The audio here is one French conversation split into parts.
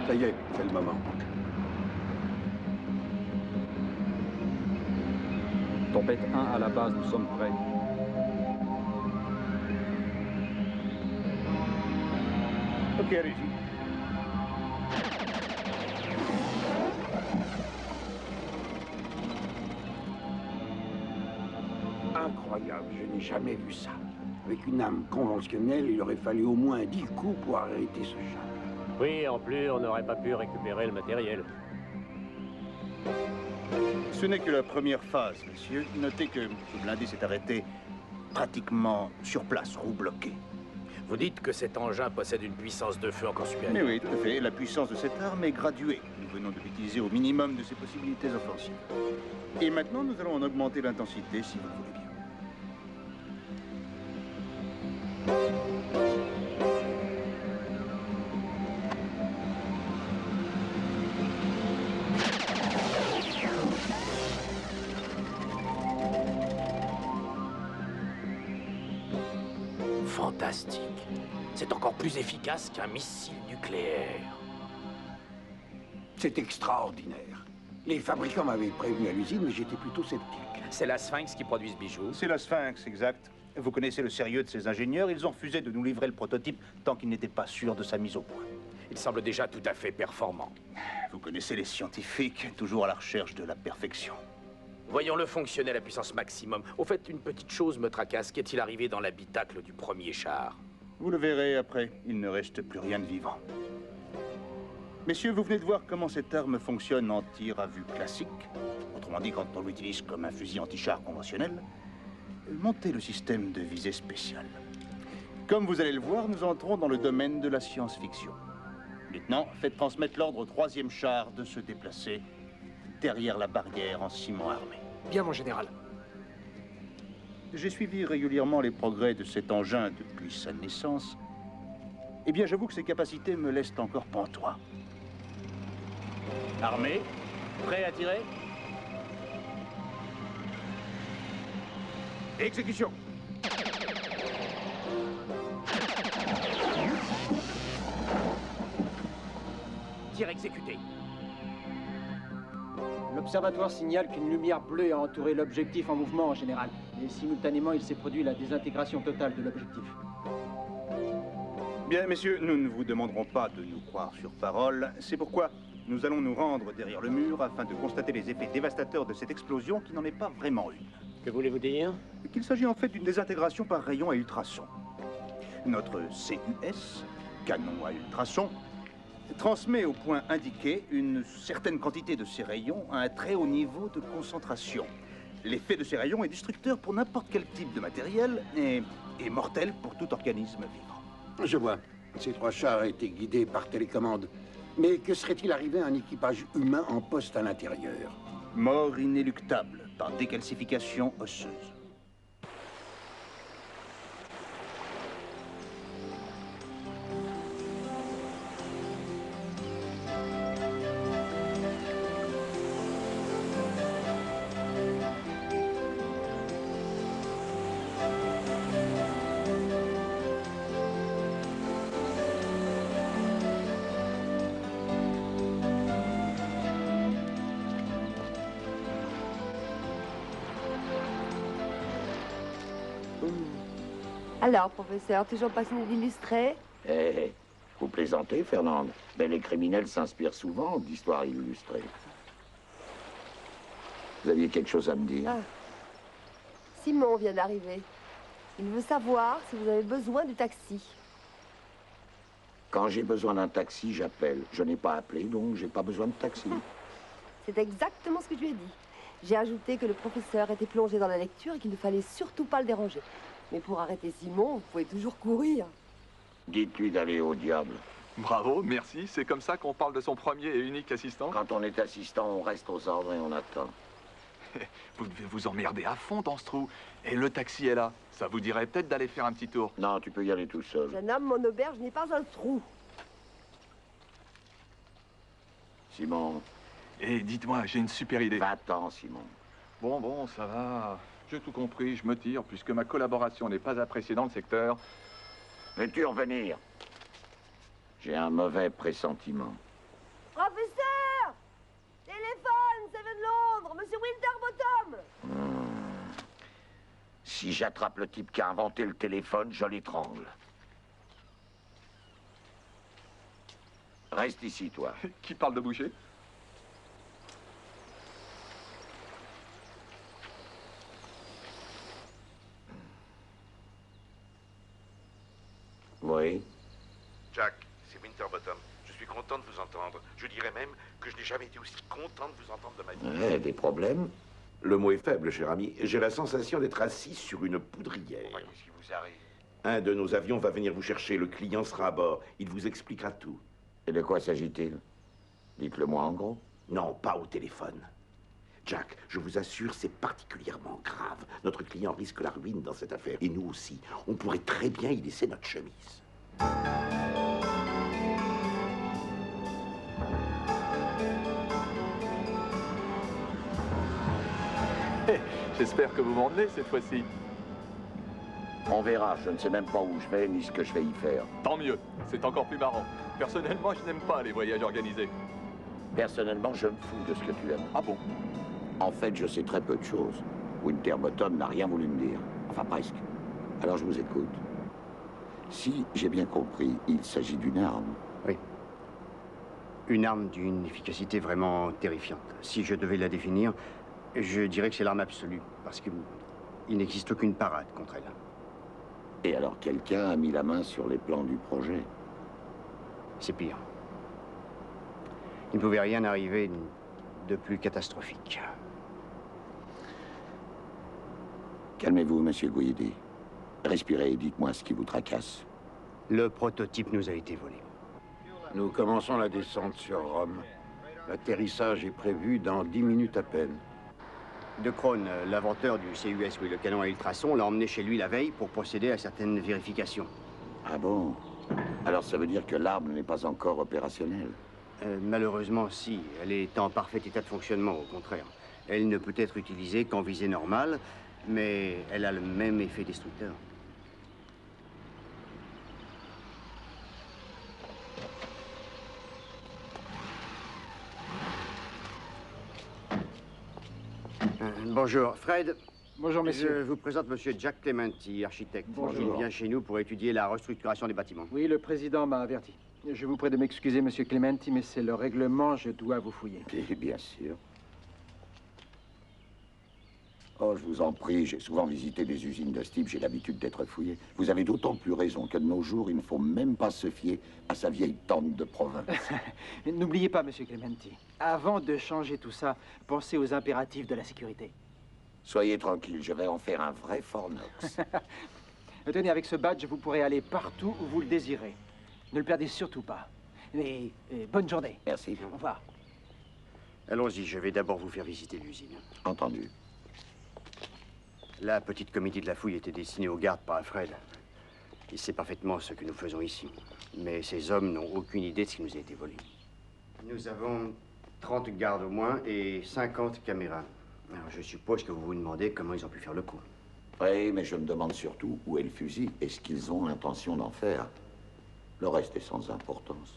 Ça y est, c'est le moment. Tempête 1 à la base, nous sommes prêts. Ok, allez-y. Incroyable, je n'ai jamais vu ça. Avec une âme conventionnelle, il aurait fallu au moins 10 coups pour arrêter ce chat. Oui, en plus, on n'aurait pas pu récupérer le matériel. Ce n'est que la première phase, monsieur. Notez que ce blindé s'est arrêté pratiquement sur place, roue bloquée. Vous dites que cet engin possède une puissance de feu encore supérieure. Mais oui, tout à fait. La puissance de cette arme est graduée. Nous venons de l'utiliser au minimum de ses possibilités offensives. Et maintenant, nous allons en augmenter l'intensité, si vous le voulez bien. Fantastique. C'est encore plus efficace qu'un missile nucléaire. C'est extraordinaire. Les fabricants m'avaient prévenu à l'usine, mais j'étais plutôt sceptique. C'est la Sphinx qui produit ce bijou. C'est la Sphinx, exact. Vous connaissez le sérieux de ces ingénieurs. Ils ont refusé de nous livrer le prototype tant qu'ils n'étaient pas sûrs de sa mise au point. Il semble déjà tout à fait performant. Vous connaissez les scientifiques, toujours à la recherche de la perfection. Voyons-le fonctionner à la puissance maximum. Au fait, une petite chose me tracasse. Qu'est-il arrivé dans l'habitacle du premier char? Vous le verrez après. Il ne reste plus rien de vivant. Messieurs, vous venez de voir comment cette arme fonctionne en tir à vue classique. Autrement dit, quand on l'utilise comme un fusil anti-char conventionnel. Montez le système de visée spéciale. Comme vous allez le voir, nous entrons dans le domaine de la science-fiction. Lieutenant, faites transmettre l'ordre au 3e char de se déplacer derrière la barrière en ciment armé. Bien, mon général. J'ai suivi régulièrement les progrès de cet engin depuis sa naissance. Eh bien, j'avoue que ses capacités me laissent encore pantois. Armé, prêt à tirer? Exécution! Tir exécuté. L'observatoire signale qu'une lumière bleue a entouré l'objectif en mouvement en général. Et simultanément, il s'est produit la désintégration totale de l'objectif. Bien, messieurs, nous ne vous demanderons pas de nous croire sur parole. C'est pourquoi nous allons nous rendre derrière le mur afin de constater les effets dévastateurs de cette explosion qui n'en est pas vraiment une. Que voulez-vous dire? Qu'il s'agit en fait d'une désintégration par rayon à ultrasons. Notre CUS, canon à ultrasons, transmet au point indiqué une certaine quantité de ces rayons à un très haut niveau de concentration. L'effet de ces rayons est destructeur pour n'importe quel type de matériel et mortel pour tout organisme vivant. Je vois. Ces 3 chars étaient guidés par télécommande. Mais que serait-il arrivé à un équipage humain en poste à l'intérieur? Mort inéluctable par décalcification osseuse. Alors, professeur, toujours passionné d'illustrer? Eh, vous plaisantez, Fernande. Mais les criminels s'inspirent souvent d'histoires illustrées. Vous aviez quelque chose à me dire? Ah. Simon vient d'arriver. Il veut savoir si vous avez besoin du taxi. Quand j'ai besoin d'un taxi, j'appelle. Je n'ai pas appelé, donc j'ai pas besoin de taxi. C'est exactement ce que je lui ai dit. J'ai ajouté que le professeur était plongé dans la lecture et qu'il ne fallait surtout pas le déranger. Mais pour arrêter Simon, vous pouvez toujours courir. Dites-lui d'aller au diable. Bravo, merci. C'est comme ça qu'on parle de son premier et unique assistant? Quand on est assistant, on reste aux ordres et on attend. Vous devez vous emmerder à fond dans ce trou. Et le taxi est là. Ça vous dirait peut-être d'aller faire un petit tour? Non, tu peux y aller tout seul. Jeune homme, mon auberge n'est pas un trou. Simon. Et dites-moi, j'ai une super idée. Va-t'en, Simon. Bon, ça va. J'ai tout compris, je me tire, puisque ma collaboration n'est pas appréciée dans le secteur. Veux-tu revenir? J'ai un mauvais pressentiment. Monsieur Winterbottom! Si j'attrape le type qui a inventé le téléphone, je l'étrangle. Reste ici, toi. Qui parle de boucher? Oui. Jack, c'est Winterbottom. Je suis content de vous entendre. Je dirais même que je n'ai jamais été aussi content de vous entendre de ma vie. Ouais, des problèmes? Le mot est faible, cher ami. J'ai la sensation d'être assis sur une poudrière. Qu'est-ce qui vous arrive? Un de nos avions va venir vous chercher. Le client sera à bord. Il vous expliquera tout. Et de quoi s'agit-il? Dites-le-moi en gros. Non, pas au téléphone. Jack, je vous assure, c'est particulièrement grave. Notre client risque la ruine dans cette affaire. Et nous aussi. On pourrait très bien y laisser notre chemise. J'espère que vous m'emmenez cette fois-ci. On verra. Je ne sais même pas où je vais ni ce que je vais y faire. Tant mieux, c'est encore plus marrant. Personnellement, je n'aime pas les voyages organisés. Personnellement, je me fous de ce que tu aimes. Ah bon? En fait, je sais très peu de choses. Winterbottom n'a rien voulu me dire. Enfin, presque. Alors, je vous écoute. Si j'ai bien compris, il s'agit d'une arme. Oui. Une arme d'une efficacité vraiment terrifiante. Si je devais la définir, je dirais que c'est l'arme absolue, parce qu'il n'existe aucune parade contre elle. Et alors, quelqu'un a mis la main sur les plans du projet? C'est pire. Il ne pouvait rien arriver de plus catastrophique. Calmez-vous, monsieur Guidi. Respirez et dites-moi ce qui vous tracasse. Le prototype nous a été volé. Nous commençons la descente sur Rome. L'atterrissage est prévu dans 10 minutes à peine. De Krohn, l'inventeur du CUS, oui, le canon à ultrasons, l'a emmené chez lui la veille pour procéder à certaines vérifications. Ah bon? Alors ça veut dire que l'arme n'est pas encore opérationnelle? Malheureusement, si. Elle est en parfait état de fonctionnement, au contraire. Elle ne peut être utilisée qu'en visée normale, mais elle a le même effet destructeur. Bonjour, Fred. Bonjour, messieurs. Je vous présente monsieur Jack Clementi, architecte. Bonjour. Il vient chez nous pour étudier la restructuration des bâtiments. Oui, le président m'a averti. Je vous prie de m'excuser, monsieur Clementi, mais c'est le règlement, je dois vous fouiller. Et bien sûr. Oh, je vous en prie, j'ai souvent visité des usines de ce type, j'ai l'habitude d'être fouillé. Vous avez d'autant plus raison que de nos jours, il ne faut même pas se fier à sa vieille tante de province. N'oubliez pas, monsieur Clementi, avant de changer tout ça, pensez aux impératifs de la sécurité. Soyez tranquille, je vais en faire un vrai Fornox. Tenez, avec ce badge, vous pourrez aller partout où vous le désirez. Ne le perdez surtout pas. Et bonne journée. Merci. Au revoir. Allons-y, je vais d'abord vous faire visiter l'usine. Entendu. La petite comité de la fouille était destinée aux gardes par Alfred. Il sait parfaitement ce que nous faisons ici. Mais ces hommes n'ont aucune idée de ce qui nous a été volé. Nous avons 30 gardes au moins et 50 caméras. Alors je suppose que vous vous demandez comment ils ont pu faire le coup. Oui, mais je me demande surtout où est le fusil et ce qu'ils ont l'intention d'en faire. Le reste est sans importance.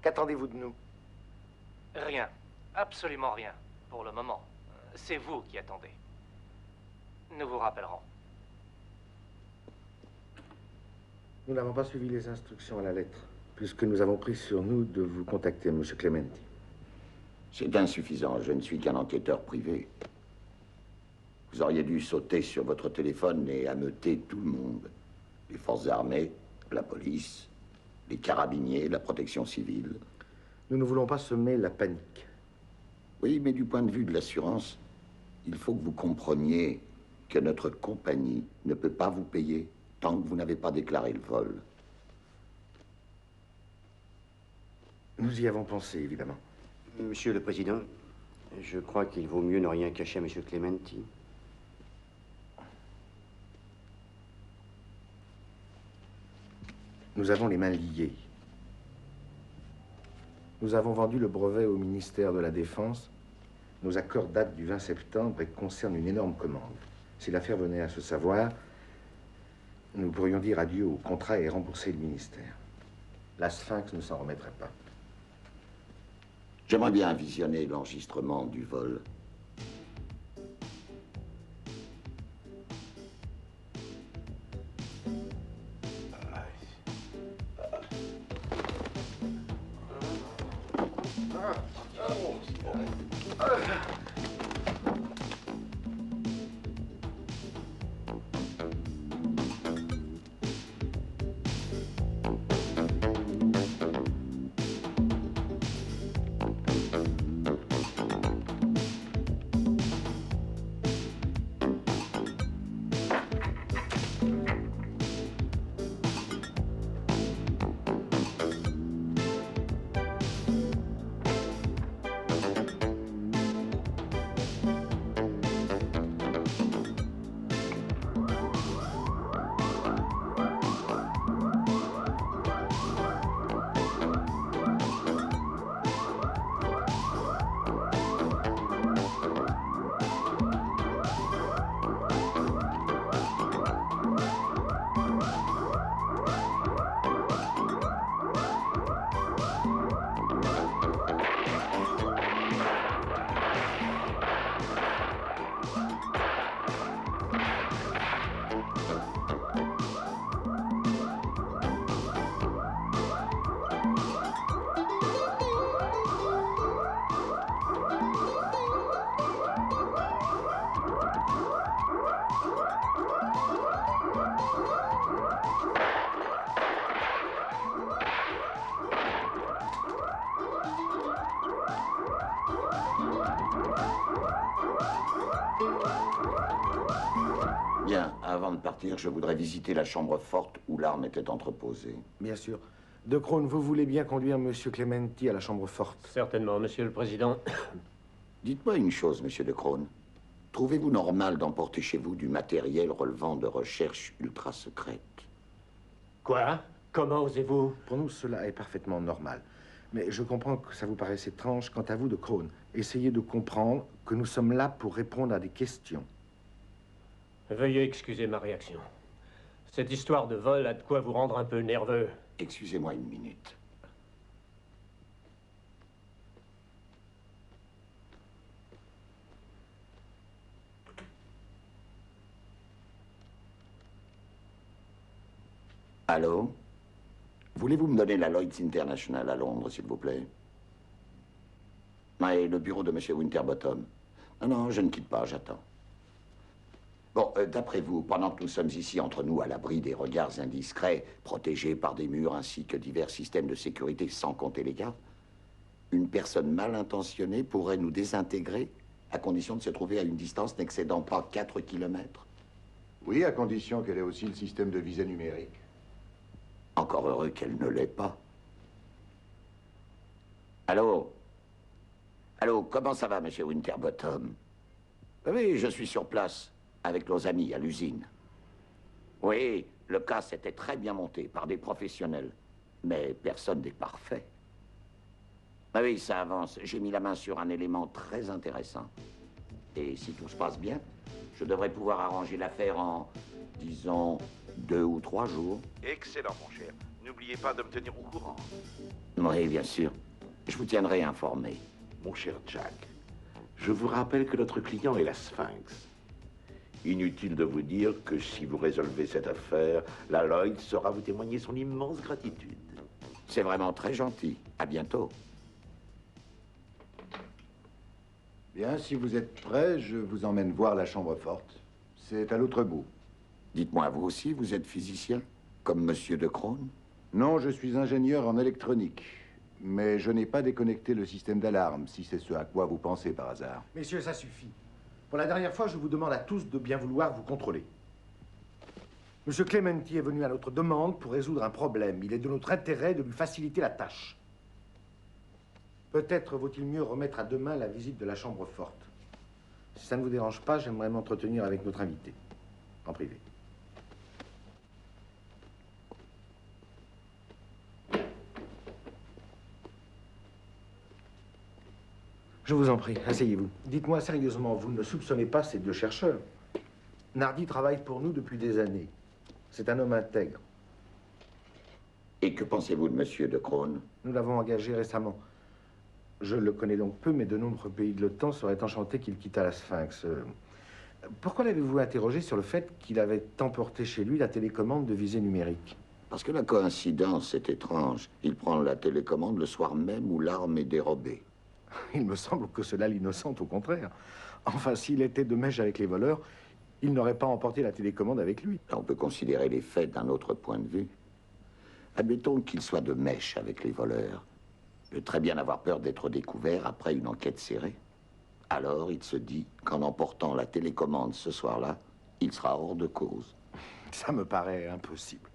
Qu'attendez-vous de nous? Rien. Absolument rien. Pour le moment. C'est vous qui attendez. Nous vous rappellerons. Nous n'avons pas suivi les instructions à la lettre, puisque nous avons pris sur nous de vous contacter, monsieur Clementi. C'est insuffisant. Je ne suis qu'un enquêteur privé. Vous auriez dû sauter sur votre téléphone et ameuter tout le monde. Les forces armées, la police, les carabiniers, la protection civile. Nous ne voulons pas semer la panique. Oui, mais du point de vue de l'assurance, il faut que vous compreniez que notre compagnie ne peut pas vous payer tant que vous n'avez pas déclaré le vol. Nous y avons pensé, évidemment. Monsieur le Président, je crois qu'il vaut mieux ne rien cacher à monsieur Clementi. Nous avons les mains liées. Nous avons vendu le brevet au ministère de la Défense. Nos accords datent du 20 septembre et concernent une énorme commande. Si l'affaire venait à se savoir, nous pourrions dire adieu au contrat et rembourser le ministère. La Sphinx ne s'en remettrait pas. J'aimerais bien visionner l'enregistrement du vol. Bien, avant de partir, je voudrais visiter la chambre forte où l'arme était entreposée. Bien sûr. De Crone, vous voulez bien conduire Monsieur Clementi à la chambre forte? Certainement, Monsieur le Président. Dites-moi une chose, Monsieur de Crone. Trouvez-vous normal d'emporter chez vous du matériel relevant de recherches ultra secrètes? Quoi? Comment osez-vous? Pour nous, cela est parfaitement normal. Mais je comprends que ça vous paraisse étrange. Quant à vous, de Crone, essayez de comprendre que nous sommes là pour répondre à des questions. Veuillez excuser ma réaction. Cette histoire de vol a de quoi vous rendre un peu nerveux. Excusez-moi une minute. Allô? Voulez-vous me donner la Lloyd's International à Londres, s'il vous plaît? Et le bureau de M. Winterbottom? Non, non, je ne quitte pas, j'attends. Bon, d'après vous, pendant que nous sommes ici entre nous, à l'abri des regards indiscrets, protégés par des murs ainsi que divers systèmes de sécurité sans compter les gardes, une personne mal intentionnée pourrait nous désintégrer à condition de se trouver à une distance n'excédant pas 4 kilomètres? Oui, à condition qu'elle ait aussi le système de visée numérique. Encore heureux qu'elle ne l'ait pas. Allô? Allô, comment ça va, Monsieur Winterbottom? Oui, je suis sur place, avec nos amis à l'usine. Oui, le cas s'était très bien monté par des professionnels, mais personne n'est parfait. Oui, ça avance. J'ai mis la main sur un élément très intéressant. Et si tout se passe bien, je devrais pouvoir arranger l'affaire en, disons, 2 ou 3 jours. Excellent, mon cher. N'oubliez pas de me tenir au courant. Oui, bien sûr. Je vous tiendrai informé. Mon cher Jack, je vous rappelle que notre client est la Sphinx. Inutile de vous dire que si vous résolvez cette affaire, la Lloyd saura vous témoigner son immense gratitude. C'est vraiment très gentil. À bientôt. Bien, si vous êtes prêts, je vous emmène voir la chambre forte. C'est à l'autre bout. Dites-moi, vous aussi, vous êtes physicien, comme Monsieur de Crone? Non, je suis ingénieur en électronique. Mais je n'ai pas déconnecté le système d'alarme, si c'est ce à quoi vous pensez par hasard. Messieurs, ça suffit. Pour la dernière fois, je vous demande à tous de bien vouloir vous contrôler. Monsieur Clementi est venu à notre demande pour résoudre un problème. Il est de notre intérêt de lui faciliter la tâche. Peut-être vaut-il mieux remettre à demain la visite de la chambre forte. Si ça ne vous dérange pas, j'aimerais m'entretenir avec notre invité, en privé. Je vous en prie, asseyez-vous. Dites-moi sérieusement, vous ne soupçonnez pas ces deux chercheurs? Nardi travaille pour nous depuis des années. C'est un homme intègre. Et que pensez-vous de Monsieur de Crone? Nous l'avons engagé récemment. Je le connais donc peu, mais de nombreux pays de l'OTAN seraient enchantés qu'il quittât la Sphinx. Pourquoi l'avez-vous interrogé sur le fait qu'il avait emporté chez lui la télécommande de visée numérique? Parce que la coïncidence est étrange. Il prend la télécommande le soir même où l'arme est dérobée. Il me semble que cela l'innocente, au contraire. Enfin, s'il était de mèche avec les voleurs, il n'aurait pas emporté la télécommande avec lui. On peut considérer les faits d'un autre point de vue. Admettons qu'il soit de mèche avec les voleurs. Il peut très bien avoir peur d'être découvert après une enquête serrée. Alors, il se dit qu'en emportant la télécommande ce soir-là, il sera hors de cause. Ça me paraît impossible.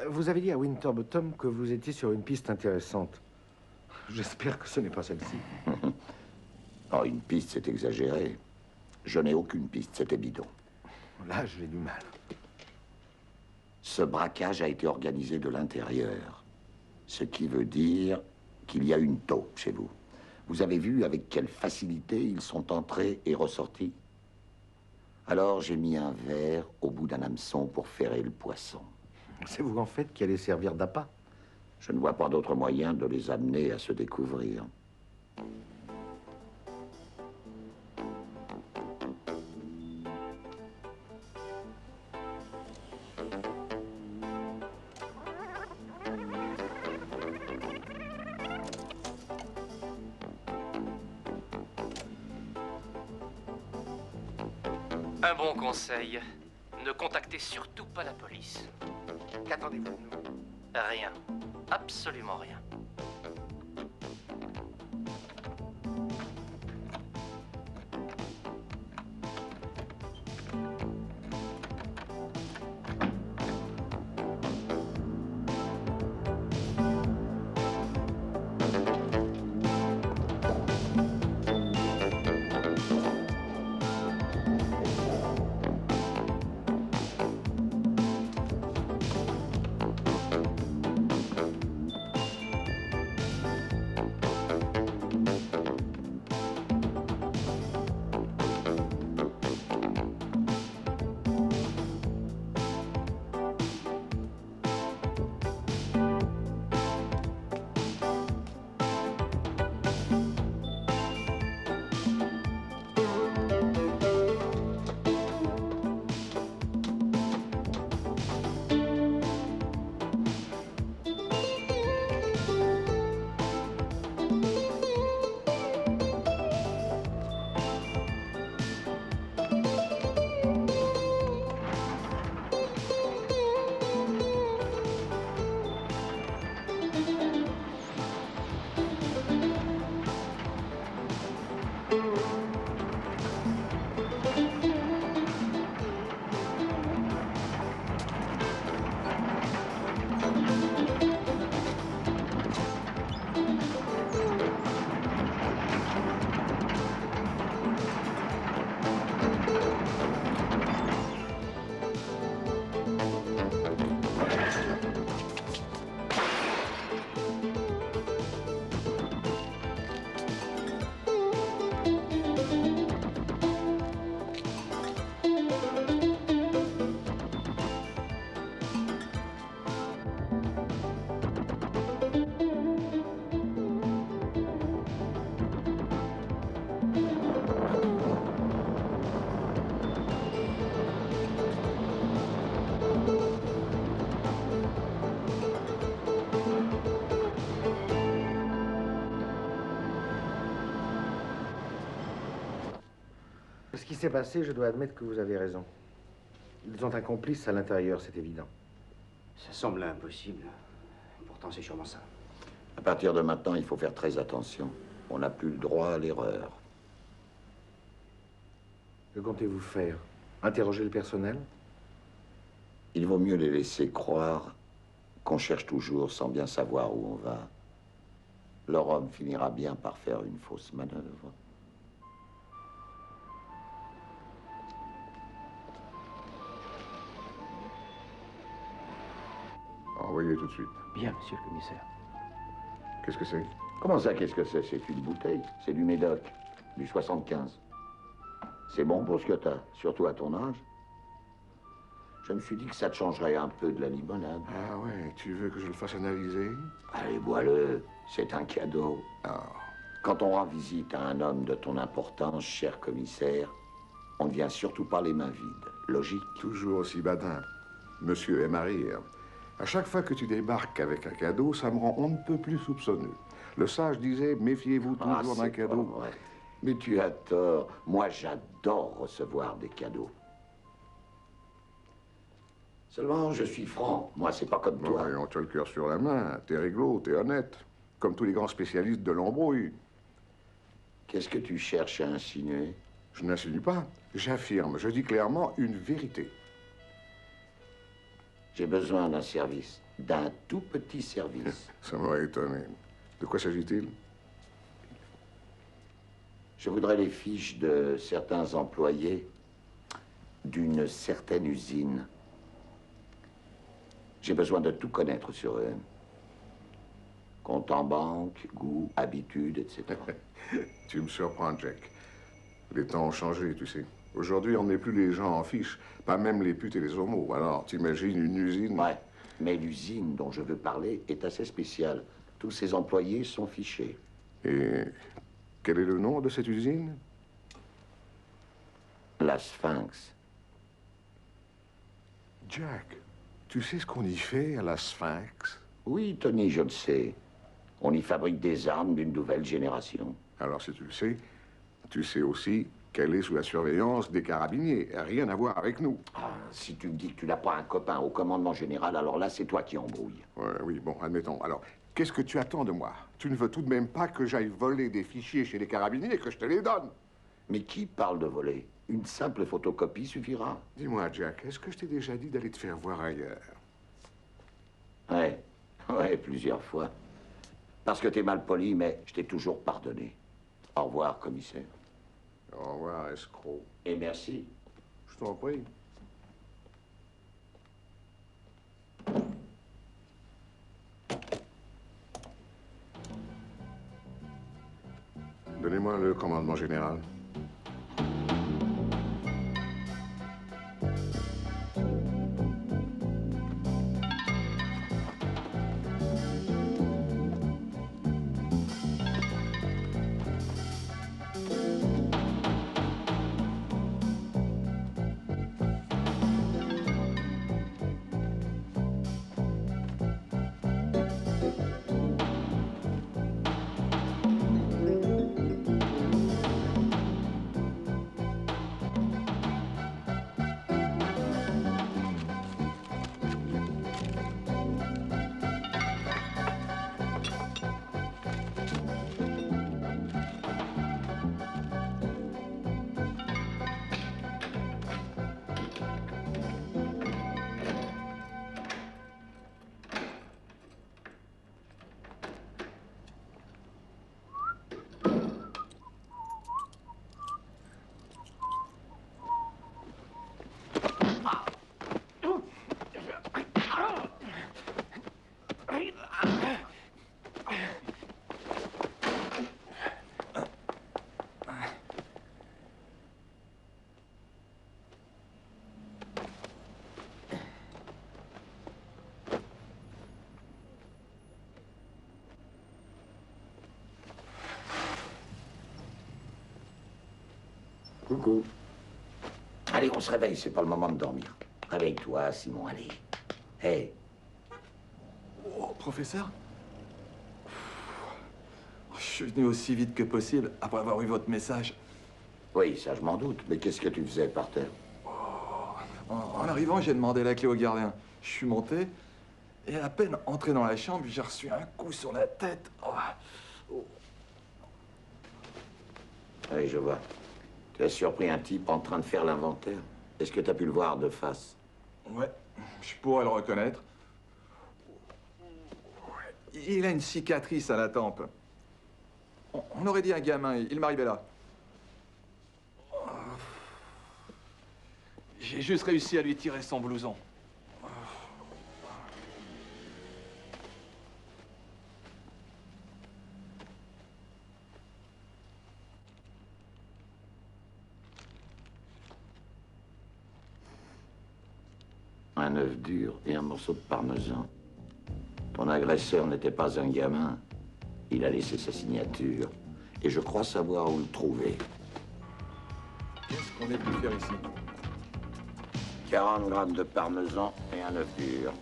Vous avez dit à Winterbottom que vous étiez sur une piste intéressante. J'espère que ce n'est pas celle-ci. Oh, une piste, c'est exagéré. Je n'ai aucune piste, c'est évident. Là, j'ai du mal. Ce braquage a été organisé de l'intérieur. Ce qui veut dire qu'il y a une taupe chez vous. Vous avez vu avec quelle facilité ils sont entrés et ressortis? Alors j'ai mis un verre au bout d'un hameçon pour ferrer le poisson. C'est vous, en fait, qui allez servir d'appât? Je ne vois pas d'autre moyen de les amener à se découvrir. Un bon conseil. Ne contactez surtout pas la police. Qu'attendez-vous de nous? Rien. Absolument rien. Ce qui s'est passé, je dois admettre que vous avez raison. Ils ont un complice à l'intérieur, c'est évident. Ça semble impossible. Pourtant, c'est sûrement ça. À partir de maintenant, il faut faire très attention. On n'a plus le droit à l'erreur. Que comptez-vous faire? Interroger le personnel? Il vaut mieux les laisser croire qu'on cherche toujours sans bien savoir où on va. Leur homme finira bien par faire une fausse manœuvre. Envoyez tout de suite. Bien, monsieur le commissaire. Qu'est-ce que c'est? Comment ça, qu'est-ce que c'est? C'est une bouteille. C'est du Médoc, du 75. C'est bon pour ce que t'as, surtout à ton âge. Je me suis dit que ça te changerait un peu de la limonade. Ah ouais, tu veux que je le fasse analyser? Allez, bois-le. C'est un cadeau. Ah. Quand on rend visite à un homme de ton importance, cher commissaire, on ne vient surtout pas les mains vides. Logique? Toujours aussi badin. Monsieur aime à rire. À chaque fois que tu débarques avec un cadeau, ça me rend on ne peut plus soupçonneux. Le sage disait, méfiez-vous toujours d'un cadeau. Pas vrai. Mais tu as tort. Moi, j'adore recevoir des cadeaux. Seulement, je suis franc. Moi, c'est pas comme toi. Ouais, on t'a le cœur sur la main. T'es réglo, t'es honnête. Comme tous les grands spécialistes de l'embrouille. Qu'est-ce que tu cherches à insinuer? Je n'insinue pas. J'affirme, je dis clairement une vérité. J'ai besoin d'un service. D'un tout petit service. Ça m'aurait étonné. De quoi s'agit-il? Je voudrais les fiches de certains employés d'une certaine usine. J'ai besoin de tout connaître sur eux. Compte en banque, goût, habitude, etc. Tu me surprends, Jack. Les temps ont changé, tu sais. Aujourd'hui, on ne met plus les gens en fiche, pas même les putes et les homos. Alors, t'imagines une usine... Ouais, mais l'usine dont je veux parler est assez spéciale. Tous ses employés sont fichés. Et quel est le nom de cette usine? La Sphinx. Jack, tu sais ce qu'on y fait à la Sphinx? Oui, Tony, je le sais. On y fabrique des armes d'une nouvelle génération. Alors, si tu sais aussi qu'elle est sous la surveillance des carabiniers. Rien à voir avec nous. Ah, si tu me dis que tu n'as pas un copain au commandement général, alors là, c'est toi qui embrouille. Ouais, oui, bon, admettons. Alors, qu'est-ce que tu attends de moi? Tu ne veux tout de même pas que j'aille voler des fichiers chez les carabiniers et que je te les donne? Mais qui parle de voler? Une simple photocopie suffira. Dis-moi, Jack, est-ce que je t'ai déjà dit d'aller te faire voir ailleurs? Ouais, plusieurs fois. Parce que t'es mal poli, mais je t'ai toujours pardonné. Au revoir, commissaire. Au revoir, escroc. Et merci. Je t'en prie. Donnez-moi le commandement général. Coucou. Allez, on se réveille, c'est pas le moment de dormir. Réveille-toi, Simon, allez. Hé. Oh, professeur? Je suis venu aussi vite que possible après avoir eu votre message. Oui, ça je m'en doute, mais qu'est-ce que tu faisais par terre? En arrivant, j'ai demandé la clé au gardien. Je suis monté, et à peine entré dans la chambre, j'ai reçu un coup sur la tête. Oh. Oui, je vois. Tu as surpris un type en train de faire l'inventaire. Est-ce que tu as pu le voir de face? Ouais, je pourrais le reconnaître. Il a une cicatrice à la tempe. On aurait dit un gamin, il m'arrivait là. J'ai juste réussi à lui tirer son blouson. un œuf dur et un morceau de parmesan. Ton agresseur n'était pas un gamin. Il a laissé sa signature. Et je crois savoir où le trouver. Qu'est-ce qu'on est pu faire ici? 40 grammes de parmesan et un œuf dur.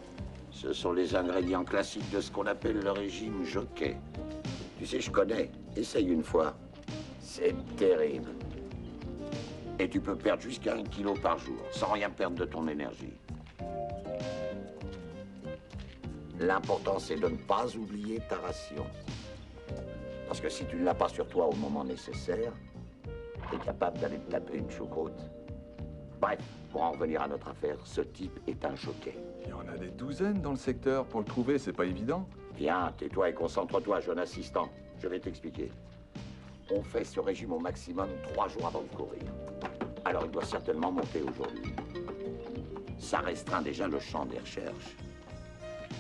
Ce sont les ingrédients classiques de ce qu'on appelle le régime jockey. Tu sais, je connais. Essaye une fois. C'est terrible. Et tu peux perdre jusqu'à 1 kilo par jour, sans rien perdre de ton énergie. L'important, c'est de ne pas oublier ta ration. Parce que si tu ne l'as pas sur toi au moment nécessaire, tu es capable d'aller te taper une choucroute. Bref, pour en revenir à notre affaire, ce type est un jockey. Il y en a des douzaines dans le secteur. Pour le trouver, c'est pas évident. Viens, tais-toi et concentre-toi, jeune assistant. Je vais t'expliquer. On fait ce régime au maximum 3 jours avant de courir. Alors il doit certainement monter aujourd'hui. Ça restreint déjà le champ des recherches.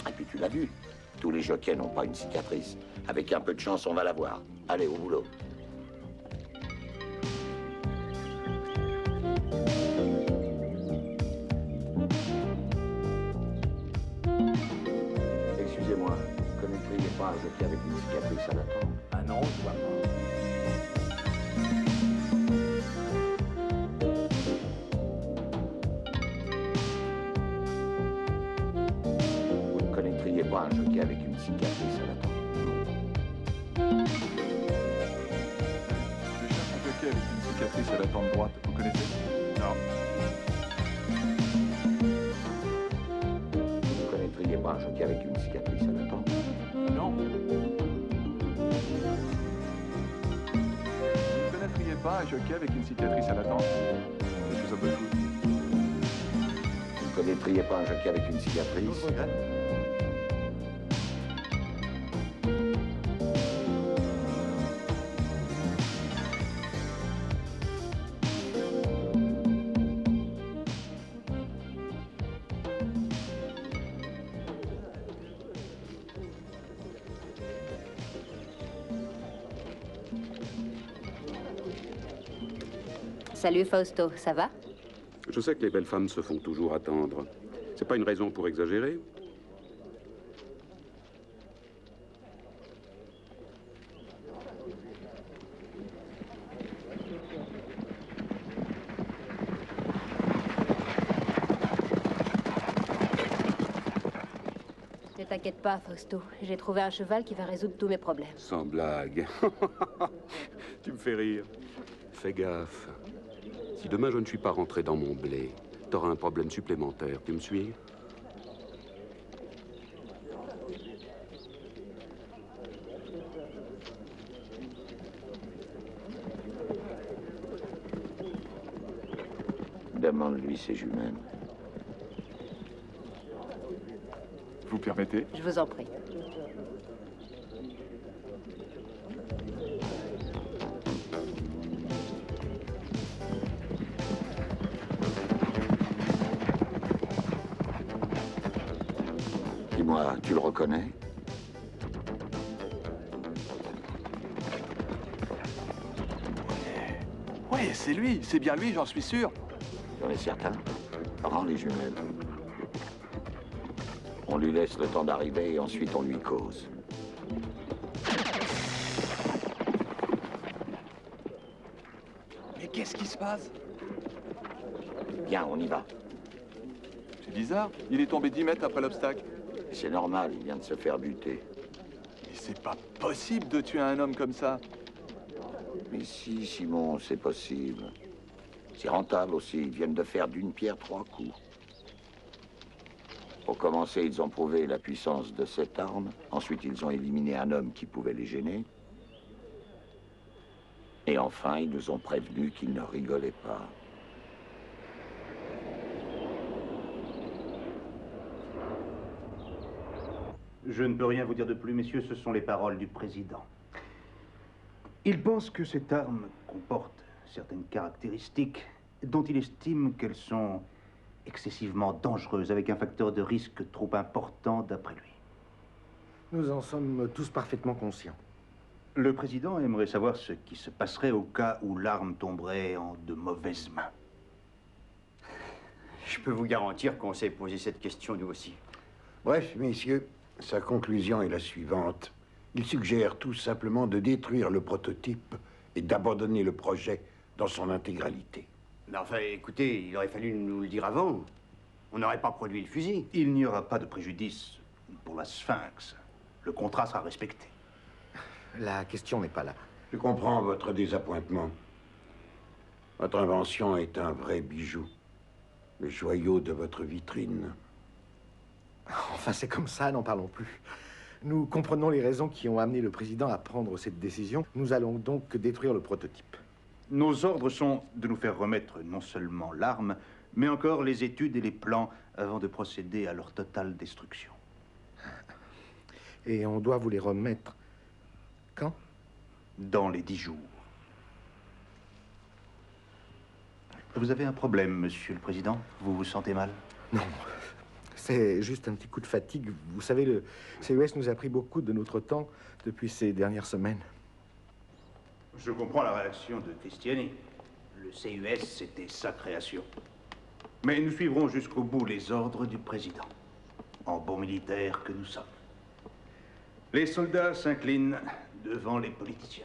Et puis tu l'as vu, tous les jockeys n'ont pas une cicatrice. Avec un peu de chance, on va l'avoir. Allez, au boulot. Excusez-moi, connaîtriez pas un jockey avec une cicatrice à la tempe? Ah non, je vois pas. Pas un jockey avec une cicatrice à la tempe. Je cherche un jockey avec une cicatrice à la tempe droite. Vous connaissez? Non. Vous ne connaîtriez pas un jockey avec une cicatrice à la tempe? Non. Vous ne connaîtriez pas un jockey avec une cicatrice à la tempe? Qu'est-ce que ça peut foutre? Vous ne connaîtriez pas un jockey avec une cicatrice? Je regrette. Salut Fausto, ça va? Je sais que les belles femmes se font toujours attendre. C'est pas une raison pour exagérer? Ne t'inquiète pas, Fausto. J'ai trouvé un cheval qui va résoudre tous mes problèmes. Sans blague. Tu me fais rire. Fais gaffe. Si demain je ne suis pas rentré dans mon blé, t'auras un problème supplémentaire. Tu me suis? Demande-lui ses jumelles. Vous permettez? Je vous en prie. Dis-moi, tu le reconnais? Ouais, c'est lui. C'est bien lui, j'en suis sûr. J'en ai certain. Rends les jumelles. On lui laisse le temps d'arriver et ensuite on lui cause. Mais qu'est-ce qui se passe? Bien, on y va. C'est bizarre. Il est tombé 10 mètres après l'obstacle. C'est normal, il vient de se faire buter. Mais c'est pas possible de tuer un homme comme ça. Mais si, Simon, c'est possible. C'est rentable aussi. Ils viennent de faire d'une pierre 3 coups. Pour commencer, ils ont prouvé la puissance de cette arme. Ensuite, ils ont éliminé un homme qui pouvait les gêner. Et enfin, ils nous ont prévenus qu'ils ne rigolaient pas. Je ne peux rien vous dire de plus, messieurs, ce sont les paroles du président. Il pense que cette arme comporte certaines caractéristiques dont il estime qu'elles sont excessivement dangereuses, avec un facteur de risque trop important d'après lui. Nous en sommes tous parfaitement conscients. Le président aimerait savoir ce qui se passerait au cas où l'arme tomberait en de mauvaises mains. Je peux vous garantir qu'on s'est posé cette question nous aussi. Bref, messieurs, sa conclusion est la suivante. Il suggère tout simplement de détruire le prototype et d'abandonner le projet dans son intégralité. Mais enfin, écoutez, il aurait fallu nous le dire avant. On n'aurait pas produit le fusil. Il n'y aura pas de préjudice pour la Sphinx. Le contrat sera respecté. La question n'est pas là. Je comprends votre désappointement. Votre invention est un vrai bijou. Le joyau de votre vitrine. Enfin, c'est comme ça, n'en parlons plus. Nous comprenons les raisons qui ont amené le président à prendre cette décision. Nous allons donc détruire le prototype. Nos ordres sont de nous faire remettre non seulement l'arme, mais encore les études et les plans avant de procéder à leur totale destruction. Et on doit vous les remettre quand? Dans les 10 jours. Vous avez un problème, monsieur le président? Vous vous sentez mal? Non, c'est juste un petit coup de fatigue. Vous savez, le CES nous a pris beaucoup de notre temps depuis ces dernières semaines. Je comprends la réaction de Cristiani. Le CES, c'était sa création. Mais nous suivrons jusqu'au bout les ordres du président, en bons militaires que nous sommes. Les soldats s'inclinent devant les politiciens.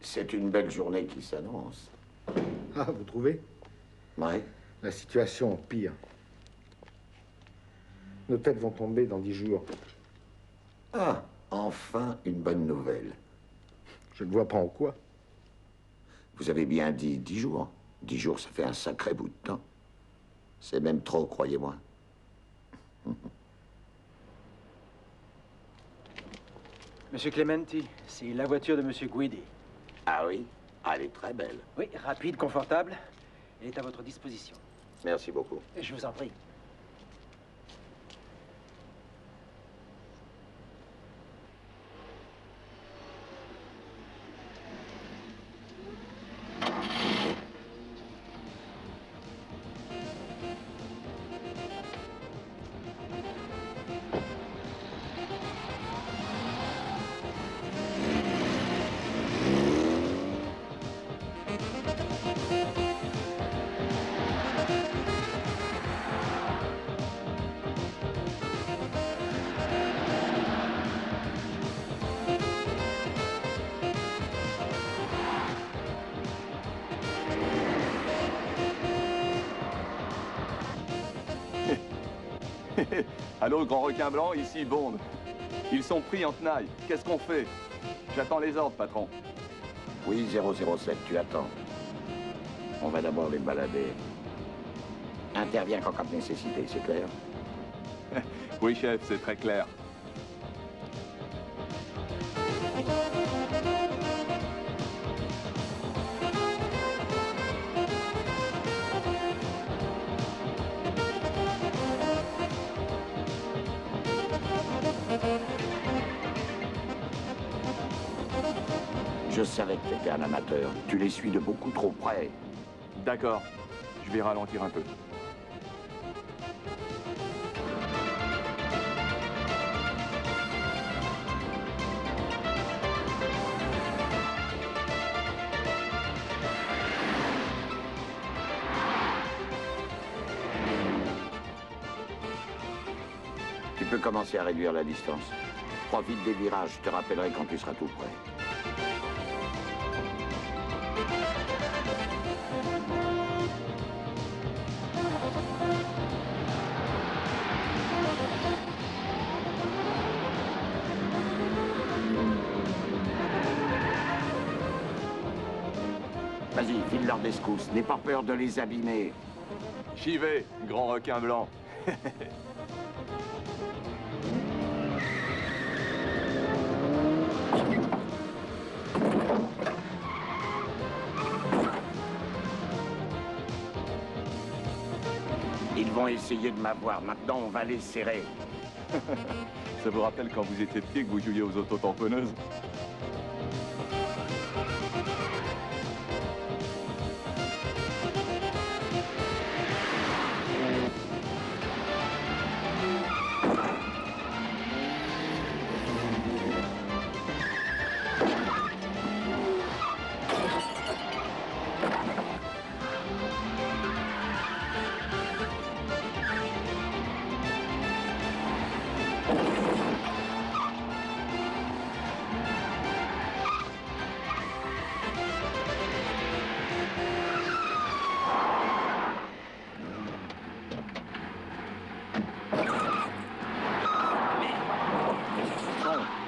C'est une belle journée qui s'annonce. Ah, vous trouvez? Oui. La situation empire. Nos têtes vont tomber dans 10 jours. Ah, enfin une bonne nouvelle. Je ne vois pas en quoi. Vous avez bien dit 10 jours. 10 jours, ça fait un sacré bout de temps. C'est même trop, croyez-moi. Monsieur Clementi, c'est la voiture de Monsieur Guidi. Ah oui? Elle est très belle. Oui, rapide, confortable. Elle est à votre disposition. Merci beaucoup. Je vous en prie. Allô, grand requin blanc, ici Bond. Ils sont pris en tenaille. Qu'est-ce qu'on fait? J'attends les ordres, patron. Oui, 007, tu attends. On va d'abord les balader. Interviens qu'en cas de nécessité, c'est clair? Oui, chef, c'est très clair. Je savais que tu étais un amateur. Tu les suis de beaucoup trop près. D'accord. Je vais ralentir un peu. Tu peux commencer à réduire la distance. Profite des virages, je te rappellerai quand tu seras tout près. Vas-y, file-leur des secousses. N'aie pas peur de les abîmer. J'y vais, grand requin blanc. Ils vont essayer de m'avoir. Maintenant, on va les serrer. Ça vous rappelle quand vous étiez petit que vous jouiez aux autotamponneuses?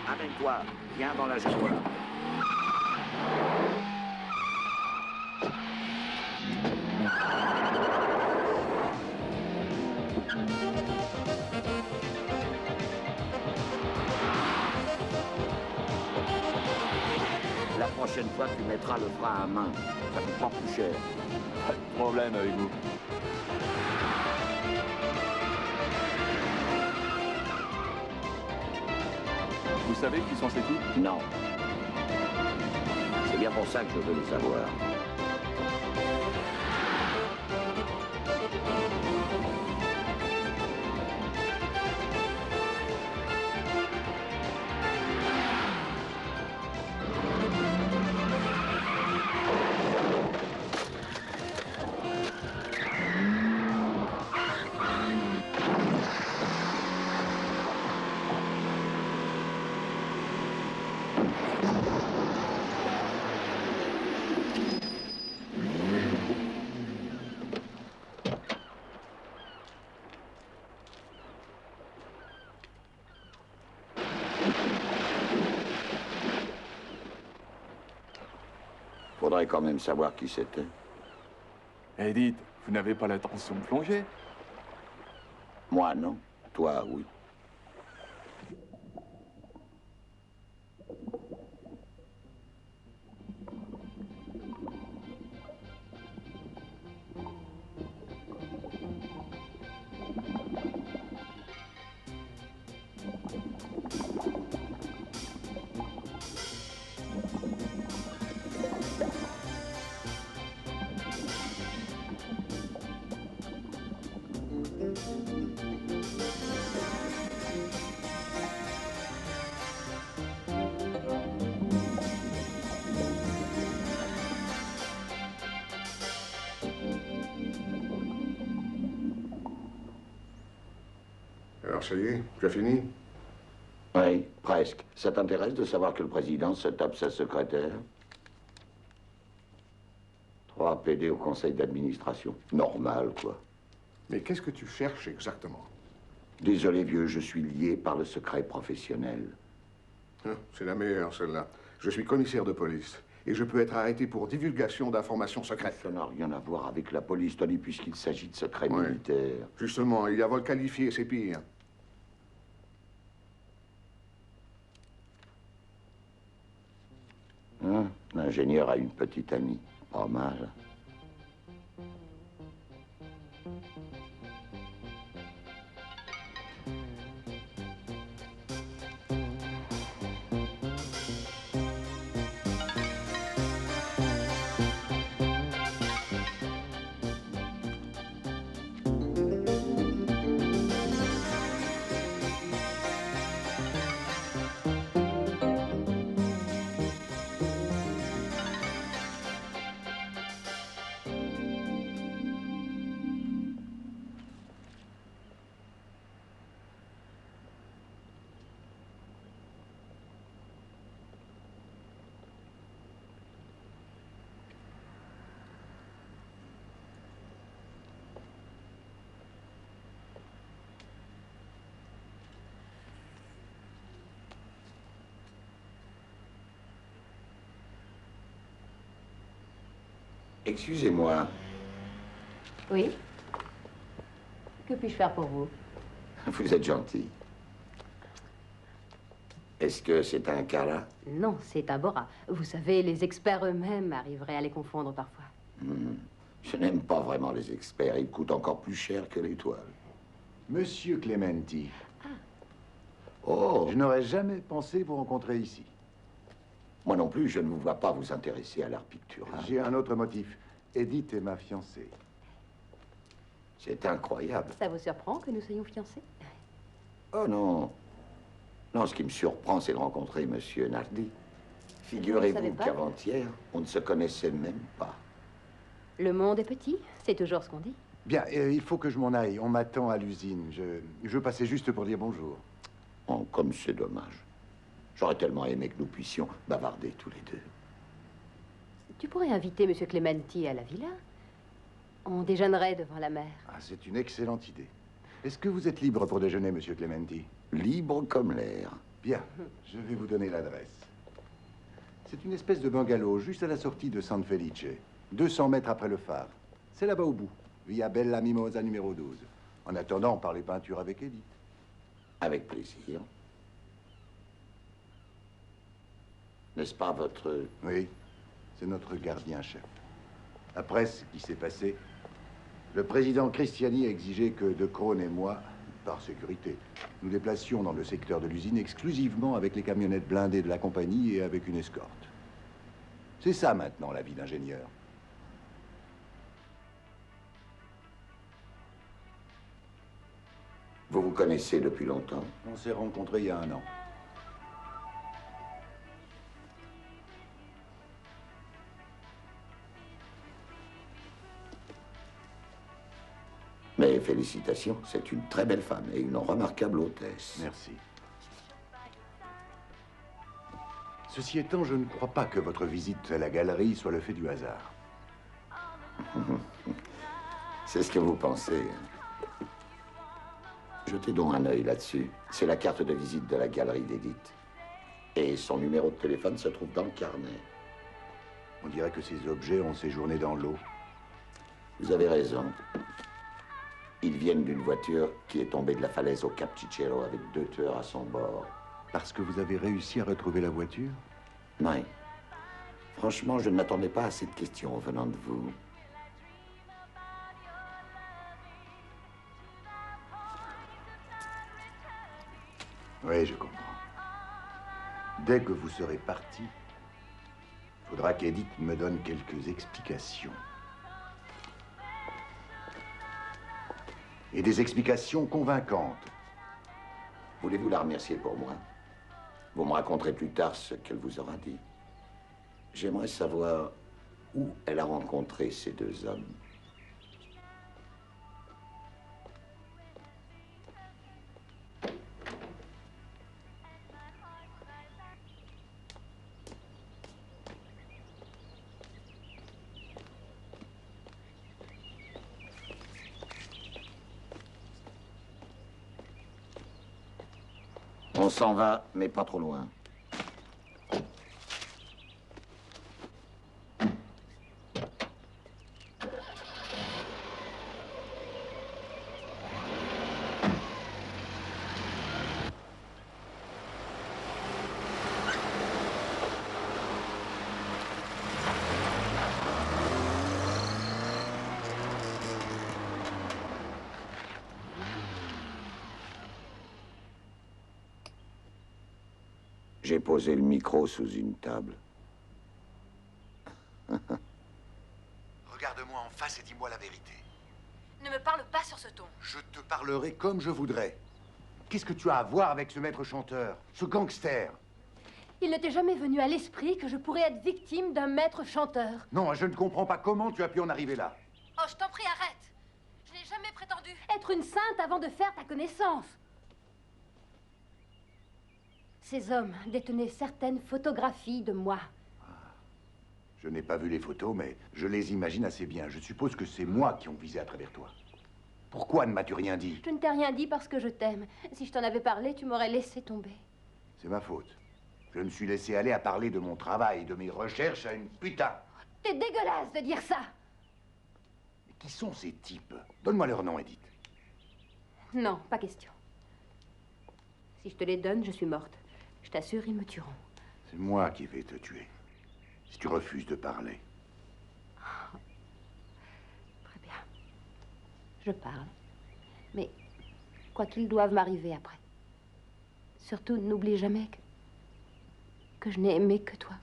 Amène-toi, viens dans la joie. La prochaine fois, tu mettras le frein à main. Ça coûtera plus cher. Pas de problème avec vous. Vous savez qui sont ces types? Non. C'est bien pour ça que je veux les savoir. Faudrait quand même savoir qui c'était. Eh, dites, vous n'avez pas l'intention de plonger? Moi, non. Toi, oui. Alors, ça y est, tu as fini? Oui, presque. Ça t'intéresse de savoir que le président se tape sa secrétaire? 3 PD au conseil d'administration. Normal, quoi. Mais qu'est-ce que tu cherches exactement? Désolé, vieux, je suis lié par le secret professionnel. Ah, c'est la meilleure, celle-là. Je suis commissaire de police. Et je peux être arrêté pour divulgation d'informations secrètes. Ça n'a rien à voir avec la police, Tony, puisqu'il s'agit de secret Ouais. militaire. Justement, il y a vol qualifié, c'est pire. Hein? L'ingénieur a une petite amie. Pas mal. Excusez-moi, Oui? Que puis-je faire pour vous? vous êtes gentil. Est-ce que c'est un Kara? Non, c'est un Bora. Vous savez, les experts eux-mêmes arriveraient à les confondre parfois. Je n'aime pas vraiment les experts. Ils coûtent encore plus cher que l'étoile. Monsieur Clementi. Oh! Je n'aurais jamais pensé vous rencontrer ici. Moi non plus, je ne vous vois pas vous intéresser à l'art pictural. J'ai un autre motif. Edith est ma fiancée. C'est incroyable. Ça vous surprend que nous soyons fiancés? Oh non. Non, ce qui me surprend, c'est de rencontrer Monsieur Nardi. Figurez-vous pas? qu'avant-hier, on ne se connaissait même pas. Le monde est petit, c'est toujours ce qu'on dit. Bien, il faut que je m'en aille. On m'attend à l'usine. Je passais juste pour dire bonjour. Oh, comme c'est dommage. J'aurais tellement aimé que nous puissions bavarder tous les deux. Tu pourrais inviter M. Clementi à la villa. On déjeunerait devant la mer. Ah, c'est une excellente idée. Est-ce que vous êtes libre pour déjeuner, Monsieur Clementi? Libre comme l'air. Bien, je vais vous donner l'adresse. C'est une espèce de bungalow juste à la sortie de San Felice. 200 mètres après le phare. C'est là-bas au bout. Via Bella Mimosa numéro 12. En attendant, on parle peinture avec Edith. Avec plaisir. N'est-ce pas votre... Oui, c'est notre gardien-chef. Après ce qui s'est passé, le président Cristiani a exigé que De Crone et moi, par sécurité, nous déplacions dans le secteur de l'usine exclusivement avec les camionnettes blindées de la compagnie et avec une escorte. C'est ça maintenant, la vie d'ingénieur. Vous vous connaissez depuis longtemps? On s'est rencontrés il y a 1 an. Mais félicitations, c'est une très belle femme et une remarquable hôtesse. Merci. Ceci étant, je ne crois pas que votre visite à la galerie soit le fait du hasard. C'est ce que vous pensez. Jetez donc un œil là-dessus. C'est la carte de visite de la galerie d'Edith. Et son numéro de téléphone se trouve dans le carnet. On dirait que ces objets ont séjourné dans l'eau. Vous avez raison. Ils viennent d'une voiture qui est tombée de la falaise au Cap Cicero avec 2 tueurs à son bord. Parce que vous avez réussi à retrouver la voiture? Oui. Franchement, je ne m'attendais pas à cette question venant de vous. Oui, je comprends. Dès que vous serez parti, il faudra qu'Edith me donne quelques explications. Et des explications convaincantes. Voulez-vous la remercier pour moi? Vous me raconterez plus tard ce qu'elle vous aura dit. J'aimerais savoir où elle a rencontré ces 2 hommes. On s'en va, mais pas trop loin. J'ai posé le micro sous une table. Regarde-moi en face et dis-moi la vérité. Ne me parle pas sur ce ton. Je te parlerai comme je voudrais. Qu'est-ce que tu as à voir avec ce maître chanteur, ce gangster? Il ne t'est jamais venu à l'esprit que je pourrais être victime d'un maître chanteur. Non, je ne comprends pas comment tu as pu en arriver là. Oh, je t'en prie, arrête. Je n'ai jamais prétendu être une sainte avant de faire ta connaissance. Ces hommes détenaient certaines photographies de moi. Je n'ai pas vu les photos, mais je les imagine assez bien. Je suppose que c'est moi qui ont visé à travers toi. Pourquoi ne m'as-tu rien dit? Je ne t'ai rien dit parce que je t'aime. Si je t'en avais parlé, tu m'aurais laissé tomber. C'est ma faute. Je me suis laissé aller à parler de mon travail, de mes recherches à une putain. T'es dégueulasse de dire ça. Mais qui sont ces types? Donne-moi leur nom, Edith. Non, pas question. Si je te les donne, je suis morte. Je t'assure, ils me tueront. C'est moi qui vais te tuer, si tu refuses de parler. Très bien. Je parle. Mais quoi qu'il doive m'arriver après, surtout n'oublie jamais que je n'ai aimé que toi.